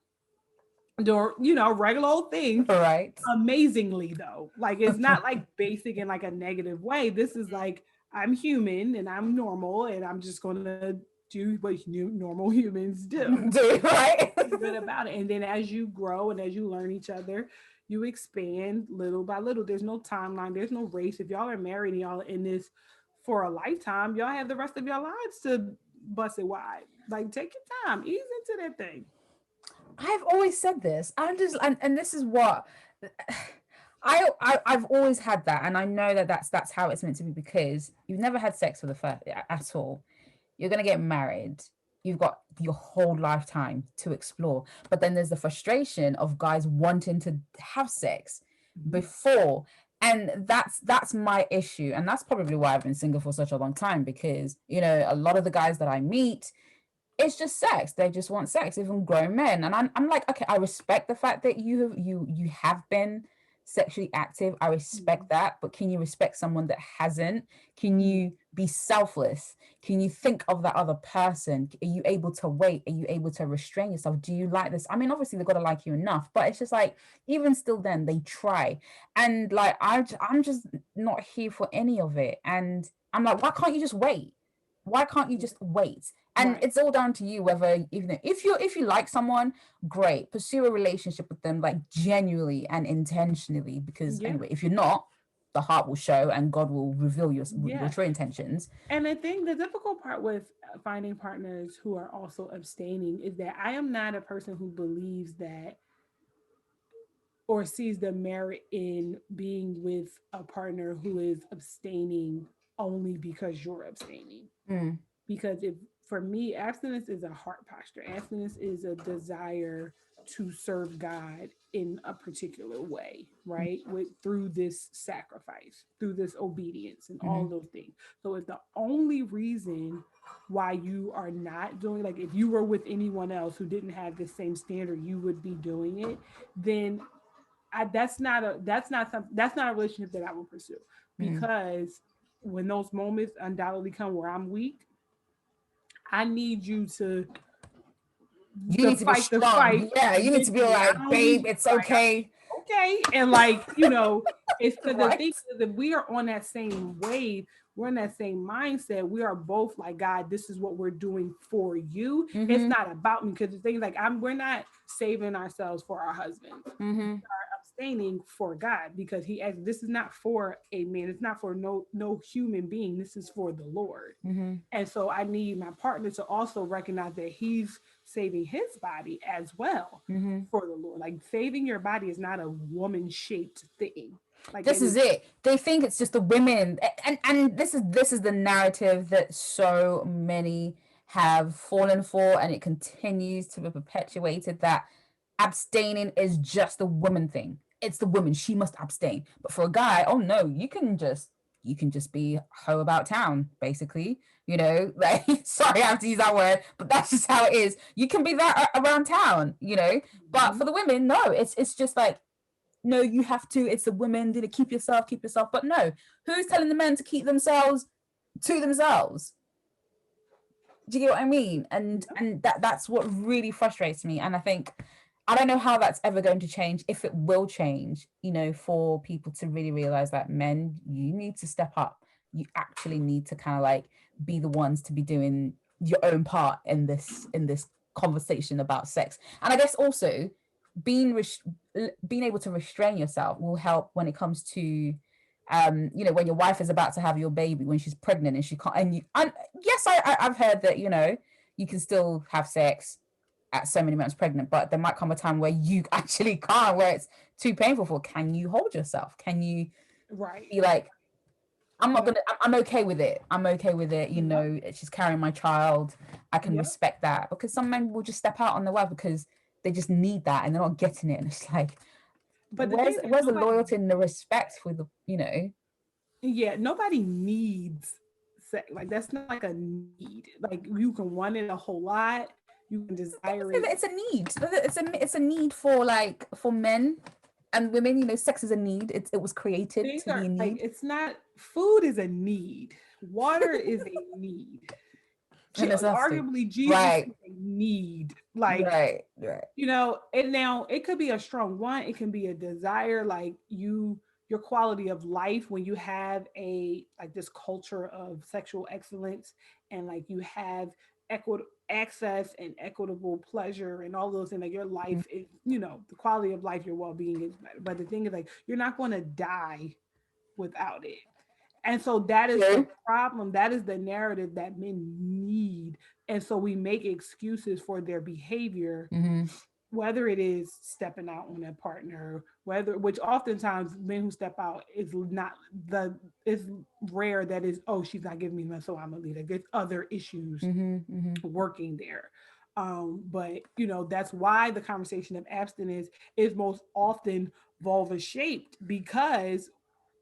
do regular old things, Right. amazingly though. Like it's not like basic in like a negative way. This is like, I'm human and I'm normal, and I'm just gonna do what normal humans do. Do it right. Good about it. And then as you grow and as you learn each other, you expand little by little. There's no timeline, there's no race. If y'all are married and y'all are in this for a lifetime, y'all have the rest of your lives to bust it wide. Like take your time, ease into that thing. I've always said this. I'm just, and this is what I've always had that, and I know that that's how it's meant to be, because you've never had sex for the first at all. You're gonna get married. You've got your whole lifetime to explore, but then there's the frustration of guys wanting to have sex before, and that's my issue, and that's probably why I've been single for such a long time, because a lot of the guys that I meet, it's just sex. They just want sex, even grown men. And I'm like, okay, I respect the fact that you have been sexually active. I respect that. But can you respect someone that hasn't? Can you be selfless? Can you think of that other person? Are you able to wait? Are you able to restrain yourself? Do you like this? I mean, obviously they've got to like you enough, but it's just like, even still then they try. And like, I'm just not here for any of it. And I'm like, why can't you just wait? Why can't you just wait? And it's all down to you, whether, even if you like someone, great, pursue a relationship with them, like genuinely and intentionally, because anyway, if you're not, the heart will show and God will reveal your true intentions. And I think the difficult part with finding partners who are also abstaining is that I am not a person who believes that or sees the merit in being with a partner who is abstaining only because you're abstaining. Because for me, abstinence is a heart posture. Abstinence is a desire to serve God in a particular way, right? Through this sacrifice, through this obedience, and all those things. So if the only reason why you are not doing, like if you were with anyone else who didn't have the same standard, you would be doing it, then that's not a relationship that I will pursue. Because when those moments undoubtedly come where I'm weak, I need you to need to be strong. The fight. Yeah, you need to be like, babe, it's okay. Okay. And like, it's because the thing is that we are on that same wave, we're in that same mindset. We are both like, God, this is what we're doing for you. It's not about me. Because the thing is like, we're not saving ourselves for our husbands. We are abstaining for God, because he asked, this is not for a man, it's not for no human being, this is for the Lord. Mm-hmm. And so I need my partner to also recognize that he's saving his body as well Mm-hmm. for the Lord. Like, saving your body is not a woman shaped thing. Like, This is it. They think it's just the women, and this is the narrative that so many have fallen for, and it continues to be perpetuated, that abstaining is just a woman thing. It's the woman, she must abstain. But for a guy, oh no, you can just be hoe about town, basically. Like, sorry, I have to use that word, but that's just how it is. You can be that around town. But for the women, no, it's just like, no, you have to. It's the women. Did it keep yourself? Keep yourself. But no, who's telling the men to keep themselves to themselves? Do you get what I mean? And that's what really frustrates me. And I think, I don't know how that's ever going to change, if it will change, for people to really realize that men, you need to step up. You actually need to kind of like be the ones to be doing your own part in this conversation about sex. And I guess also being able to restrain yourself will help when it comes to when your wife is about to have your baby, when she's pregnant and she can't, and yes, I've heard that you can still have sex at so many months pregnant, but there might come a time where you actually can't, where it's too painful for. Can you hold yourself? Can you be like, I'm okay with it. I'm okay with it. She's carrying my child. I can respect that, because some men will just step out on their wife because they just need that and they're not getting it. And it's like, but where's the loyalty and the respect with Yeah, nobody needs sex. Like, that's not like a need. Like, you can want it a whole lot. You can desire it. It's a need. It's a need for men and women. Sex is a need. It was created to be a need. Like, it's not, food is a need. Water is a need. Arguably, Jesus is a need. Like, right. And now it could be a strong want. It can be a desire. Like, your quality of life, when you have this culture of sexual excellence, and like you have access and equitable pleasure and all those things, like your life is, the quality of life, your well-being is better. But the thing is, like, you're not going to die without it. And so that is the problem. That is the narrative that men need. And so we make excuses for their behavior, whether it is stepping out on a partner, which oftentimes men who step out is it's rare that is, oh, she's not giving me enough, so I'm gonna leave. Like, there's other issues working there. But that's why the conversation of abstinence is most often vulva shaped, because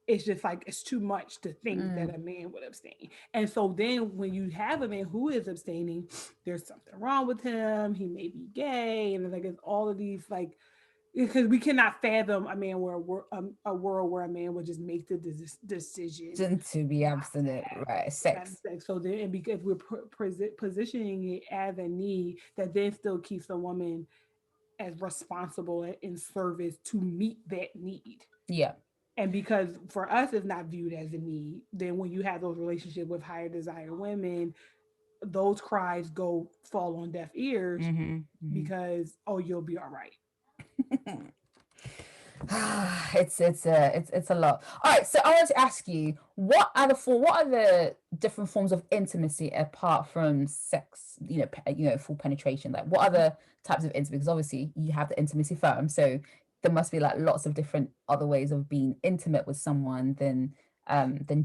it's just like, it's too much to think that a man would abstain. And so then when you have a man who is abstaining, there's something wrong with him. He may be gay. And like, it's all of these, like, because we cannot fathom a world where a man would just make the decision to be abstinent, right? Sex. So then, and because we're positioning it as a need, that then still keeps a woman as responsible in service to meet that need. Yeah. And because for us, it's not viewed as a need, then when you have those relationships with higher desire women, those cries fall on deaf ears, because, oh, you'll be all right. It's a lot. All right, so I want to ask you, what are the different forms of intimacy apart from sex? Full penetration. Like, what other types of intimacy? Because obviously you have the intimacy firm, so there must be like lots of different other ways of being intimate with someone than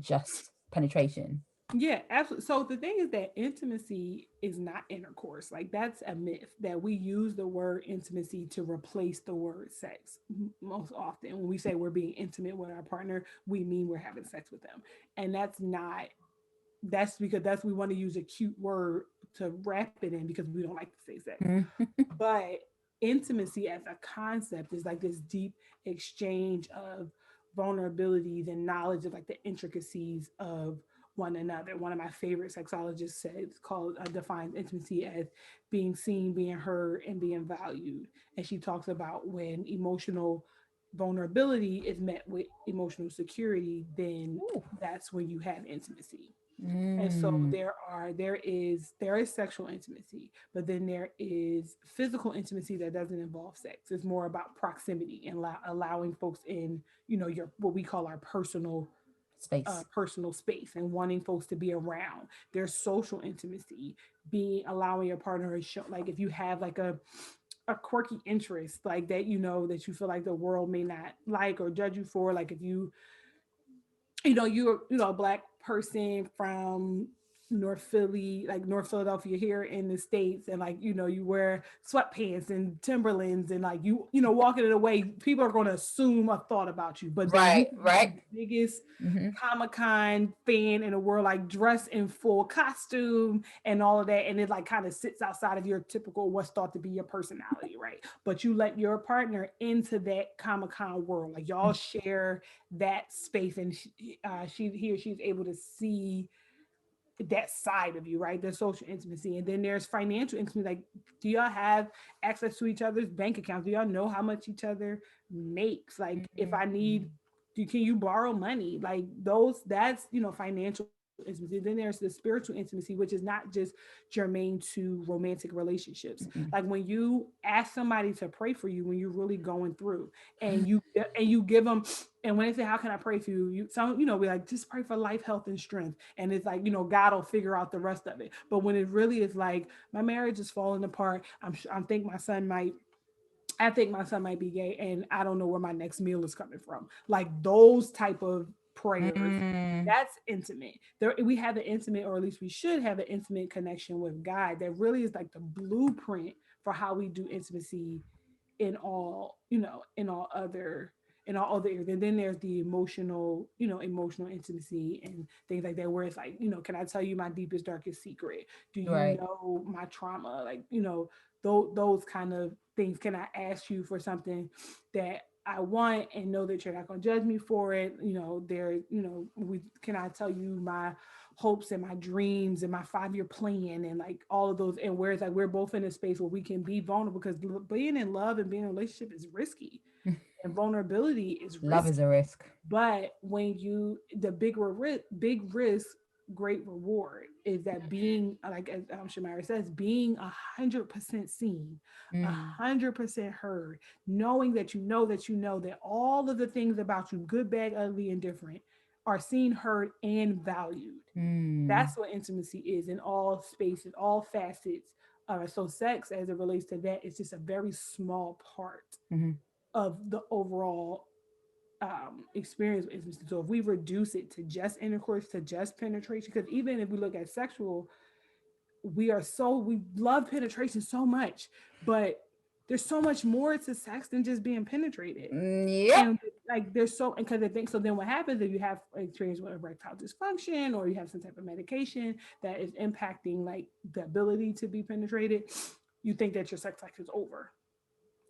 just penetration. Yeah, absolutely. So the thing is that intimacy is not intercourse. Like, that's a myth, that we use the word intimacy to replace the word sex. Most often when we say we're being intimate with our partner, we mean we're having sex with them. And that's because we want to use a cute word to wrap it in, because we don't like to say sex. But intimacy as a concept is like this deep exchange of vulnerabilities and knowledge of like the intricacies of one another. One of my favorite sexologists defines intimacy as being seen, being heard, and being valued. And she talks about when emotional vulnerability is met with emotional security, then that's when you have intimacy. And so Mm. there is sexual intimacy, but then there is physical intimacy that doesn't involve sex. It's more about proximity and allowing folks in, your what we call our Space. personal space, and wanting folks to be around. There's social intimacy, being allowing your partner to show, like if you have like a quirky interest like that, that you feel like the world may not like or judge you for, like if you're a black person from North Philly, like North Philadelphia here in the States, and like you wear sweatpants and Timberlands, and like walking in a way, people are going to assume a thought about you. But then you Right, can be right. the biggest Mm-hmm. Comic-Con fan in the world, like dressed in full costume and all of that, and it like kind of sits outside of your typical what's thought to be your personality, right? But you let your partner into that Comic-Con world, like y'all share that space, and he or she's able to see that side of you, right? There's social intimacy, and then there's financial intimacy. Like, do y'all have access to each other's bank accounts? Do y'all know how much each other makes? Like, if I need, can you borrow money? Like those, that's financial intimacy. Then there's the spiritual intimacy, which is not just germane to romantic relationships. Mm-mm. Like when you ask somebody to pray for you when you're really going through, and you give them, and when they say, how can I pray for you? We like, just pray for life, health, and strength. And it's like, God will figure out the rest of it. But when it really is like, my marriage is falling apart, I think my son might be gay, and I don't know where my next meal is coming from. Like those type of prayers, Mm. that's intimate. There, we have an intimate, or at least we should have an intimate connection with God. That really is like the blueprint for how we do intimacy in all other areas. And then there's the emotional intimacy and things like that, where it's like, can I tell you my deepest, darkest secret? Do you Right. know my trauma? Like, those kind of things. Can I ask you for something that I want and know that you're not going to judge me for it? Can I tell you my hopes and my dreams and my 5-year plan, and like all of those, and where it's like we're both in a space where we can be vulnerable, because being in love and being in a relationship is risky, and vulnerability is Love is risky. a risk. But when the big risk, great reward, is that being, like as Shamira says, being 100% seen, Mm. 100% heard, knowing that that all of the things about you, good, bad, ugly, and different, are seen, heard, and valued. Mm. That's what intimacy is in all spaces, all facets. So sex, as it relates to that, is just a very small part Mm-hmm. of the overall experience with intimacy. So if we reduce it to just intercourse, to just penetration, because even if we look at sexual, we love penetration so much, but there's so much more to sex than just being penetrated. Mm, yep. And like there's so, and because I think so, then what happens if you have experience with erectile dysfunction, or you have some type of medication that is impacting like the ability to be penetrated, you think that your sex life is over.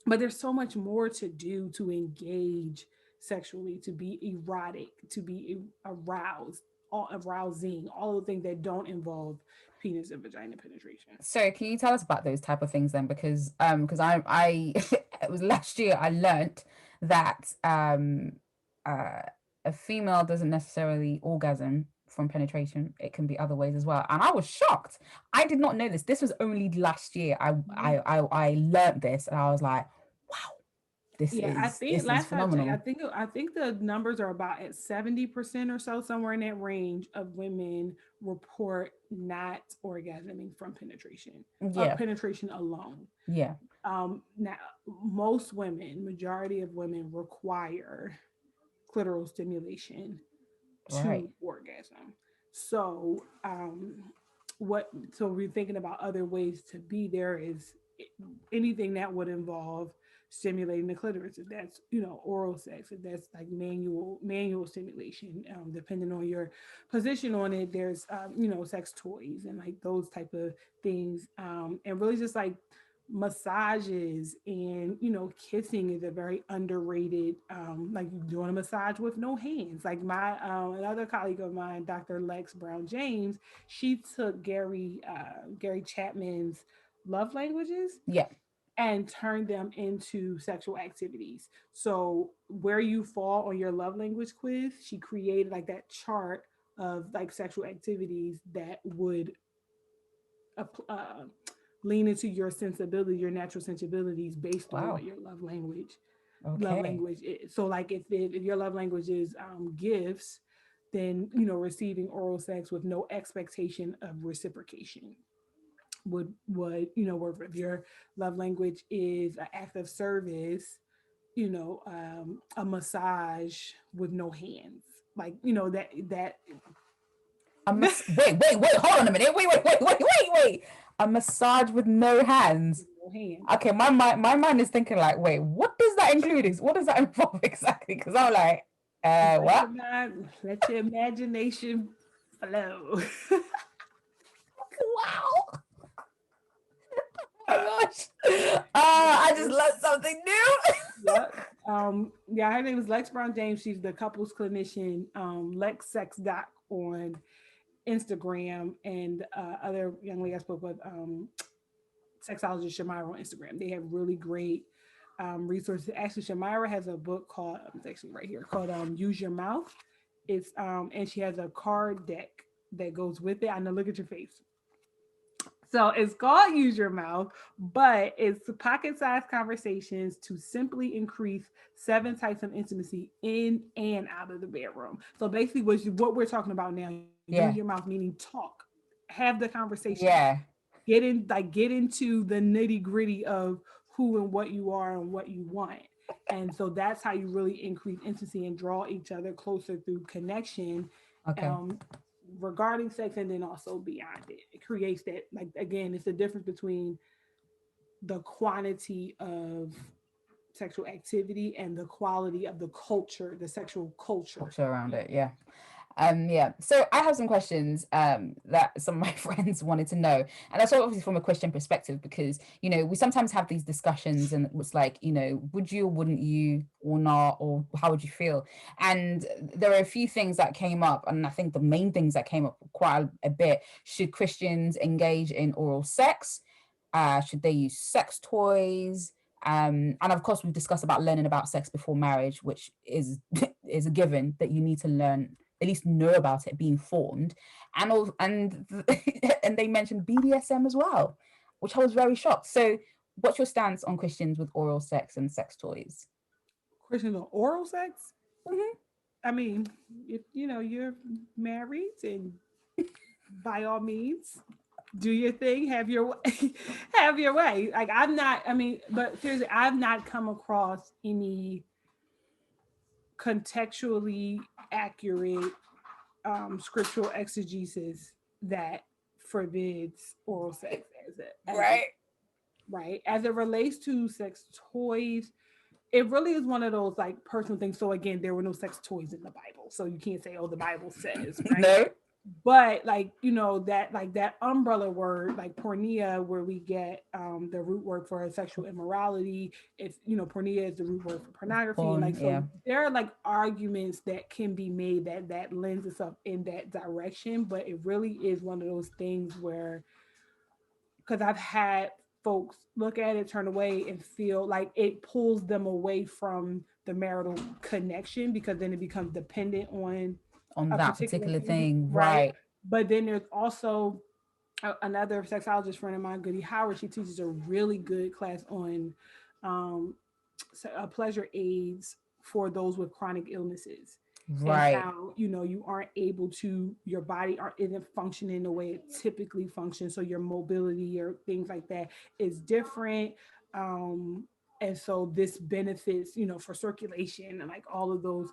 But there's so much more to do to engage sexually, to be erotic, to be aroused, all arousing, all the things that don't involve penis and vagina penetration. So can you tell us about those type of things then? Because I it was last year I learnt that uh a female doesn't necessarily orgasm from penetration. It can be other ways as well. And I was shocked. I did not know this. This was only last year. I learnt this, and I was like, wow, this Yeah, I is think this is last I checked, I phenomenal. think I think the numbers are about at 70% or so, somewhere in that range of women report not orgasming from penetration, Yeah, penetration alone. yeah, Now most women, majority of women require clitoral stimulation right. to orgasm. So, what? So we're thinking about other ways to be there. Is anything that would involve stimulating the clitoris? If that's oral sex, if that's like manual stimulation, depending on your position on it. There's sex toys and like those type of things, and really just like massages, and kissing is a very underrated, like doing a massage with no hands. Like my another colleague of mine, Dr. Lex Brown James, she took Gary Chapman's love languages Yeah. and turned them into sexual activities. So where you fall on your love language quiz, she created like that chart of like sexual activities that would uh, lean into your sensibility, your natural sensibilities based on what Wow. your love Okay. language is. So like if your love language is gifts, then receiving oral sex with no expectation of reciprocation would work. If your love language is an act of service, a massage with no hands, like that Wait, hold on a minute. Wait. A massage with no hands. no hands. Okay, my mind is thinking like, wait, what does that include? What does that involve exactly? Because I'm like, what? Let your imagination flow. Wow. Oh my gosh. I just learned something new. Yep. Yeah, her name is Lex Brown James. She's the couples clinician, Lex Sex Doc on Instagram, and other young lady I spoke with, sexologist Shamira on Instagram. They have really great resources. Actually, Shamira has a book called, it's actually right here, called Use Your Mouth. It's and she has a card deck that goes with it. I know, look at your face. So it's called Use Your Mouth, but it's pocket-sized conversations to simply increase 7 types of intimacy in and out of the bedroom. So basically, what we're talking about now, use your Yeah. mouth, meaning talk, have the conversation, Yeah. get into the nitty-gritty of who and what you are and what you want. And so that's how you really increase intimacy and draw each other closer through connection. Okay. Um, Regarding sex, and then also beyond it. It creates that, like, again, it's the difference between the quantity of sexual activity and the quality of the culture, the sexual culture. Culture around it. Yeah. Yeah, so I have some questions that some of my friends wanted to know, and that's obviously from a Christian perspective, because we sometimes have these discussions and it's like, would you or wouldn't you or not, or how would you feel? And there are a few things that came up, and I think the main things that came up quite a bit: should Christians engage in oral sex? Should they use sex toys? And of course we've discussed about learning about sex before marriage, which is is a given, that you need to learn, at least know about it, be informed. And and they mentioned BDSM as well, which I was very shocked. So what's your stance on Christians with oral sex and sex toys? Question on oral sex. Mm-hmm. I mean, if you're married, and by all means, do your thing, have your way, have your way. Like, I'm not. I mean, but seriously, I've not come across any contextually accurate scriptural exegesis that forbids oral sex Right. right as it relates to sex toys. It really is one of those like personal things. So again, there were no sex toys in the Bible, so you can't say, oh, the Bible says, right? No. But like, that, like, that umbrella word, like pornea, where we get the root word for sexual immorality. If pornea is the root word for pornography. Porn, Like, so yeah. there are like arguments that can be made that lends itself in that direction. But it really is one of those things where, because I've had folks look at it, turn away, and feel like it pulls them away from the marital connection, because then it becomes dependent On a that particular particular thing, thing, right? right? But then there's also another sexologist friend of mine, Goody Howard. She teaches a really good class on um, pleasure aids for those with chronic illnesses, and Right. how you aren't able to, your body isn't functioning the way it typically functions, so your mobility or things like that is different. And so this benefits for circulation and like all of those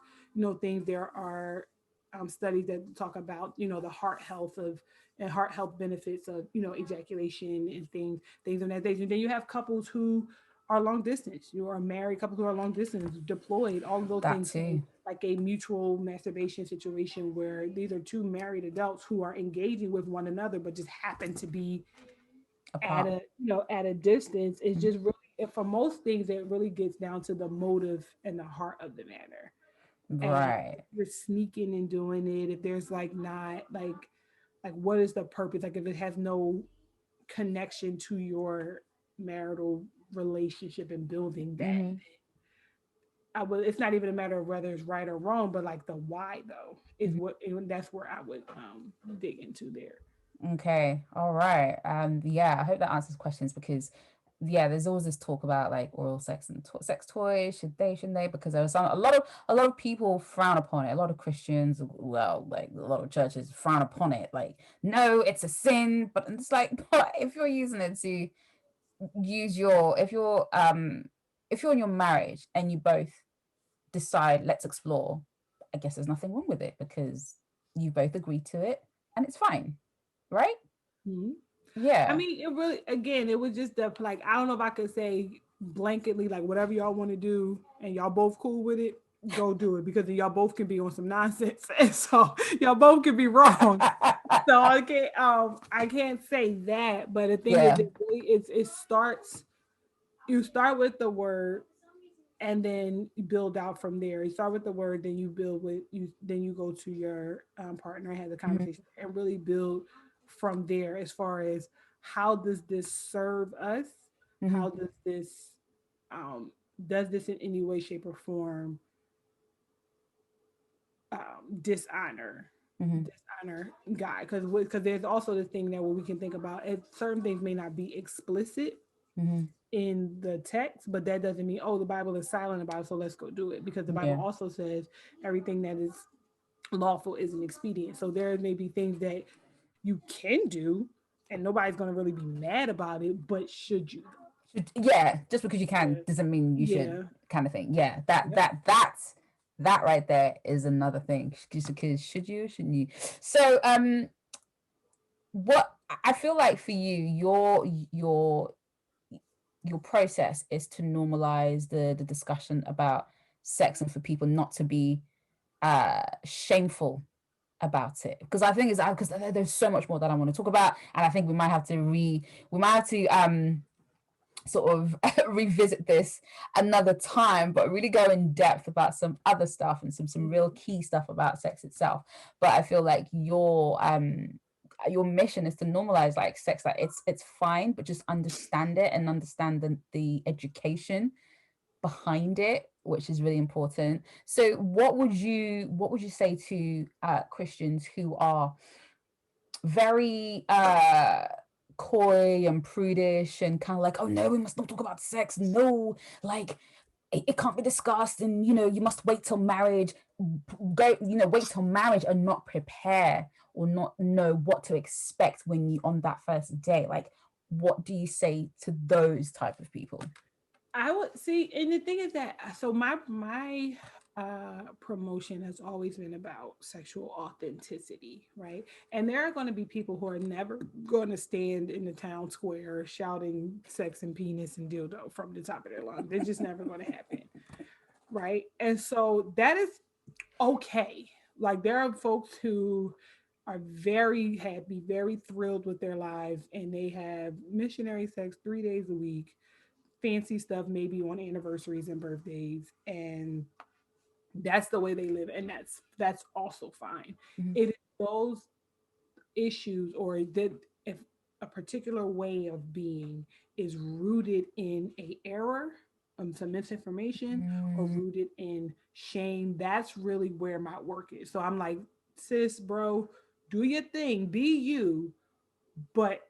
things. There are studies that talk about the heart health of and heart health benefits of ejaculation and things of that nature. And then you have couples who are long distance. You are married couples who are long distance, deployed, all of those That things. So too. like a mutual masturbation situation where these are two married adults who are engaging with one another, but just happen to be at Apart. at a distance. It's just really, for most things, it really gets down to the motive and the heart of the matter. And Right. if you're sneaking and doing it, if there's like not like what is the purpose? Like if it has no connection to your marital relationship and building that, Mm-hmm. it's not even a matter of whether it's right or wrong, but like the why though is what that's where I would dig into there. Okay, all right. Yeah, I hope that answers questions because yeah, there's always this talk about like oral sex and sex toys. Shouldn't they? Because there was a lot of people frown upon it. A lot of Christians, well, like a lot of churches frown upon it. Like, no, it's a sin. But it's like, but if you're using it to use your, if you're in your marriage and you both decide let's explore, I guess there's nothing wrong with it because you both agreed to it and it's fine, right? Mm-hmm. I Yeah. mean, it really, again, it was just the like, I don't know if I could say blanketly, like, whatever y'all want to do and y'all both cool with it, go do it because then y'all both can be on some nonsense. And so y'all both can be wrong. So I can't say that. But the thing is, Yeah. it starts, you start with the word and then you build out from there. You start with the word, then you build with you, then you go to your partner and have the Mhm, conversation and really build from there as far as how does this serve us? mhm, How um, does this in any way, shape, or form dishonor mhm, dishonor God? Because there's also the thing that what we can think about. Certain things may not be explicit mhm. in the text, but that doesn't mean, oh, the Bible is silent about it, so let's go do it. Because the Bible Yeah. also says everything that is lawful is an expedient. So there may be things that you can do and nobody's going to really be mad about it, but should you? Yeah, just because you can Yeah. doesn't mean you should, Yeah. kind of thing. Yeah, Yep. that right there is another thing. Just because should you, shouldn't you? So what I feel like for you, your process is to normalize the discussion about sex and for people not to be shameful about it, because I think it's because there's so much more that I want to talk about, and I think we might have to sort of revisit this another time, but really go in depth about some other stuff and some real Mhm. key stuff about sex itself. But I feel like your mission is to normalize like sex, like it's fine, but just understand it and understand the education behind it, which is really important. So what would you say to Christians who are very coy and prudish and kind of like, oh no, we must not talk about sex, no, like it can't be discussed, and you must wait till marriage, wait till marriage and not prepare or not know what to expect when you on that first day, like what do you say to those type of people? I would see, and the thing is that so my promotion has always been about sexual authenticity, right? And there are going to be people who are never going to stand in the town square shouting sex and penis and dildo from the top of their lungs. It's just never going to happen, right? And so that is okay. Like there are folks who are very happy, very thrilled with their lives, and they have missionary sex 3 days a week, fancy stuff maybe on anniversaries and birthdays, and that's the way they live, and that's also fine. Mhm. It is those issues, or that if a particular way of being is rooted in a error, some misinformation, or Mm, rooted in shame, that's really where my work is. So I'm like, sis, bro, do your thing, be you, but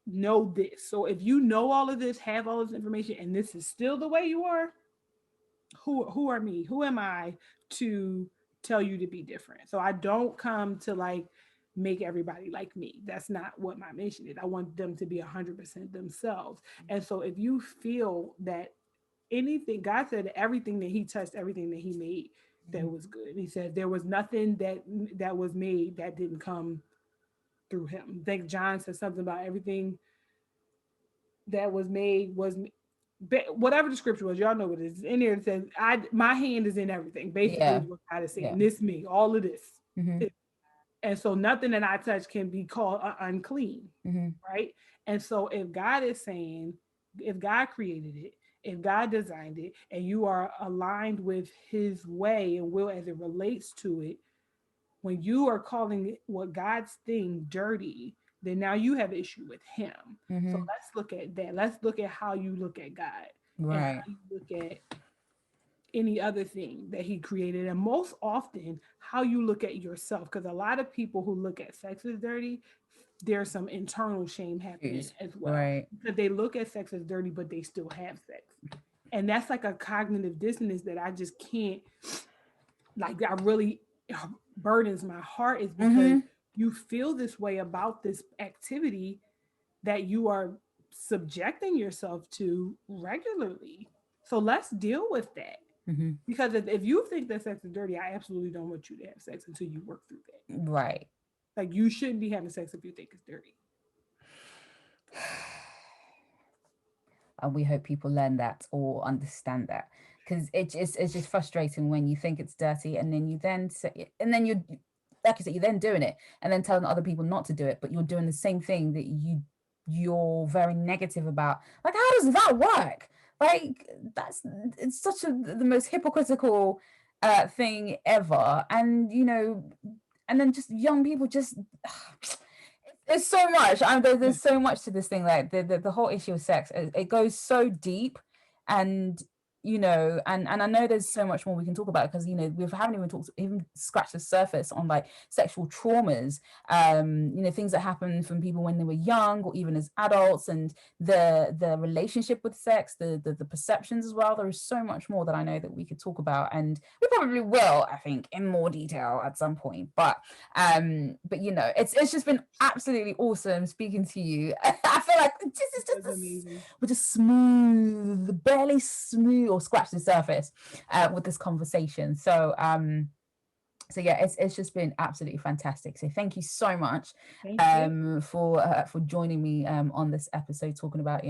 know this. So if you know all of this, have all this information, and this is still the way you are, who are me? Who am I to tell you to be different? So I don't come to like make everybody like me. That's not what my mission is. I want them to be 100% themselves. And so if you feel that anything, God said everything that He touched, everything that He made, that mhm. was good. He said there was nothing that was made that didn't come through Him. I think John said something about everything that was made was whatever the scripture was, y'all know what it is. In there it says, my hand is in everything. Basically, Yeah, is what God is yeah. saying. This me, all of this. Hmm. And so nothing that I touch can be called unclean, Hmm. right? And so if God is saying, if God created it, if God designed it, and you are aligned with His way and will as it relates to it, when you are calling what God's thing dirty, then now you have issue with Him. So Hmm. let's look at that. Let's look at how you look at God and how Right. you look at any other thing that he created. And most often, how you look at yourself, because a lot of people who look at sex as dirty, there's some internal shame happening as well. Right. Because they look at sex as dirty, but they still have sex. And that's like a cognitive dissonance that I just can't, like, that really burdens my heart, is because you feel this way about this activity that you are subjecting yourself to regularly. So let's deal with that. Because if you think that sex is dirty, I absolutely don't want you to have sex until you work through that. Right. Like, you shouldn't be having sex if you think it's dirty. And we hope people learn that or understand that, because it's just frustrating when you think it's dirty and then you like you said, you're then doing it and then telling other people not to do it, but you're doing the same thing that you're very negative about. Like, how does that work? Like, it's such the most hypocritical thing ever. And and then just young people just there's so much. There's so much to this thing. Like the whole issue of sex, it goes so deep, and and I know there's so much more we can talk about, because we haven't even scratched the surface on like sexual traumas, things that happen from people when they were young or even as adults, and the relationship with sex, the perceptions as well. There is so much more that I know that we could talk about, and we probably will, I think, in more detail at some point. But it's just been absolutely awesome speaking to you. I feel like we're just smooth, barely smooth, or scratch the surface with this conversation. So yeah, it's just been absolutely fantastic. So thank you so much for joining me on this episode, talking about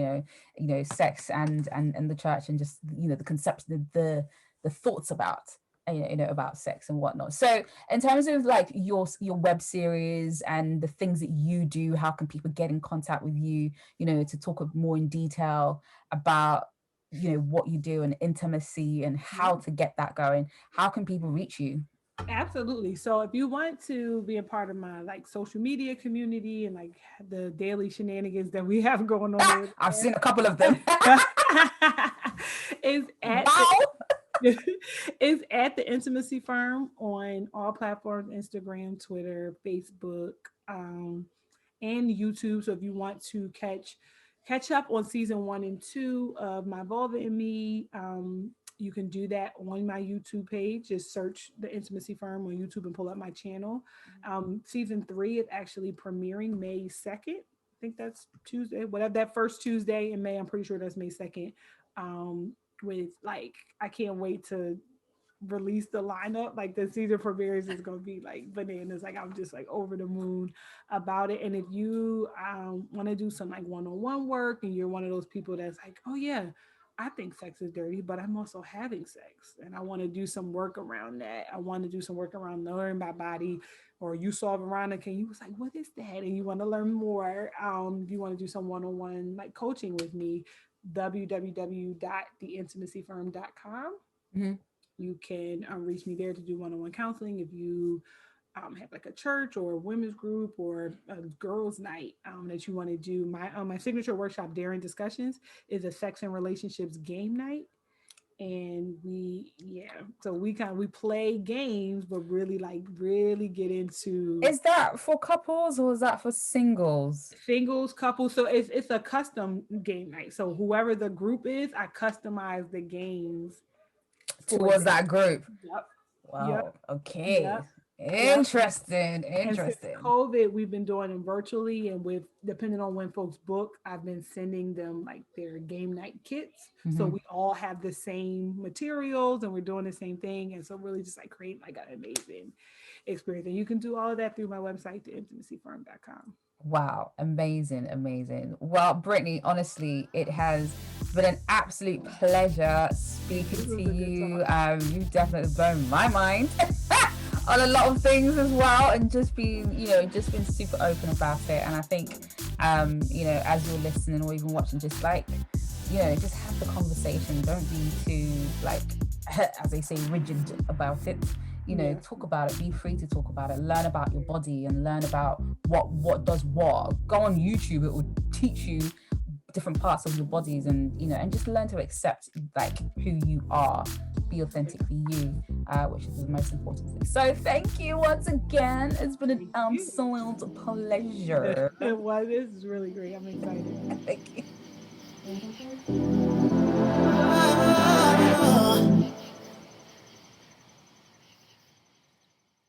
sex and the church, and just the concepts, the thoughts about about sex and whatnot. So in terms of like your web series and the things that you do, how can people get in contact with you, to talk more in detail about what you do and intimacy and how to get that going? How can people reach you? Absolutely. So if you want to be a part of my like social media community and like the daily shenanigans that we have going on, I've seen a couple of them. is at the Intimacy Firm on all platforms: Instagram, Twitter, Facebook, and YouTube. So if you want to catch up on season 1 and 2 of My Vulva and Me, you can do that on my YouTube page. Just search the Intimacy Firm on YouTube and pull up my channel. Season 3 is actually premiering May 2nd. I think that's Tuesday, whatever, that first Tuesday in May. I'm pretty sure that's May 2nd. With like, I can't wait to release the lineup. Like, the season premieres is gonna be like bananas. Like, I'm just like over the moon about it. And if you want to do some like one-on-one work, and you're one of those people that's like, oh yeah, I think sex is dirty, but I'm also having sex, and I want to do some work around that. I want to do some work around learning my body. Or you saw Veronica and you was like, what is that? And you want to learn more. You want to do some one-on-one like coaching with me, www.theintimacyfirm.com. You can reach me there to do one-on-one counseling. If you have like a church or a women's group or a girls' night that you want to do, my signature workshop, Daring Discussions, is a sex and relationships game night. And we play games, but really get into. Is that for couples or is that for singles? Singles, couples. So it's a custom game night. So whoever the group is, I customize the games towards that group. Yep. Wow. Yep. Okay. Yep. Interesting. And since COVID, we've been doing them virtually, and with depending on when folks book, I've been sending them like their game night kits. So we all have the same materials and we're doing the same thing. And so really just like create like an amazing experience. And you can do all of that through my website, theintimacyfirm.com. Wow, amazing. Well, Brittany, honestly, it has been an absolute pleasure speaking to you. You've definitely blown my mind on a lot of things as well, and just been super open about it. And I think, as you're listening or even watching, just like, just have the conversation. Don't be too like, as they say, rigid about it. Talk about it, be free to talk about it, learn about your body and learn about what does what. Go on YouTube, it will teach you different parts of your bodies, and and just learn to accept like who you are be authentically you, which is the most important thing. So thank you once again. It's been an absolute pleasure. It was. This is really great. I'm excited. Thank you.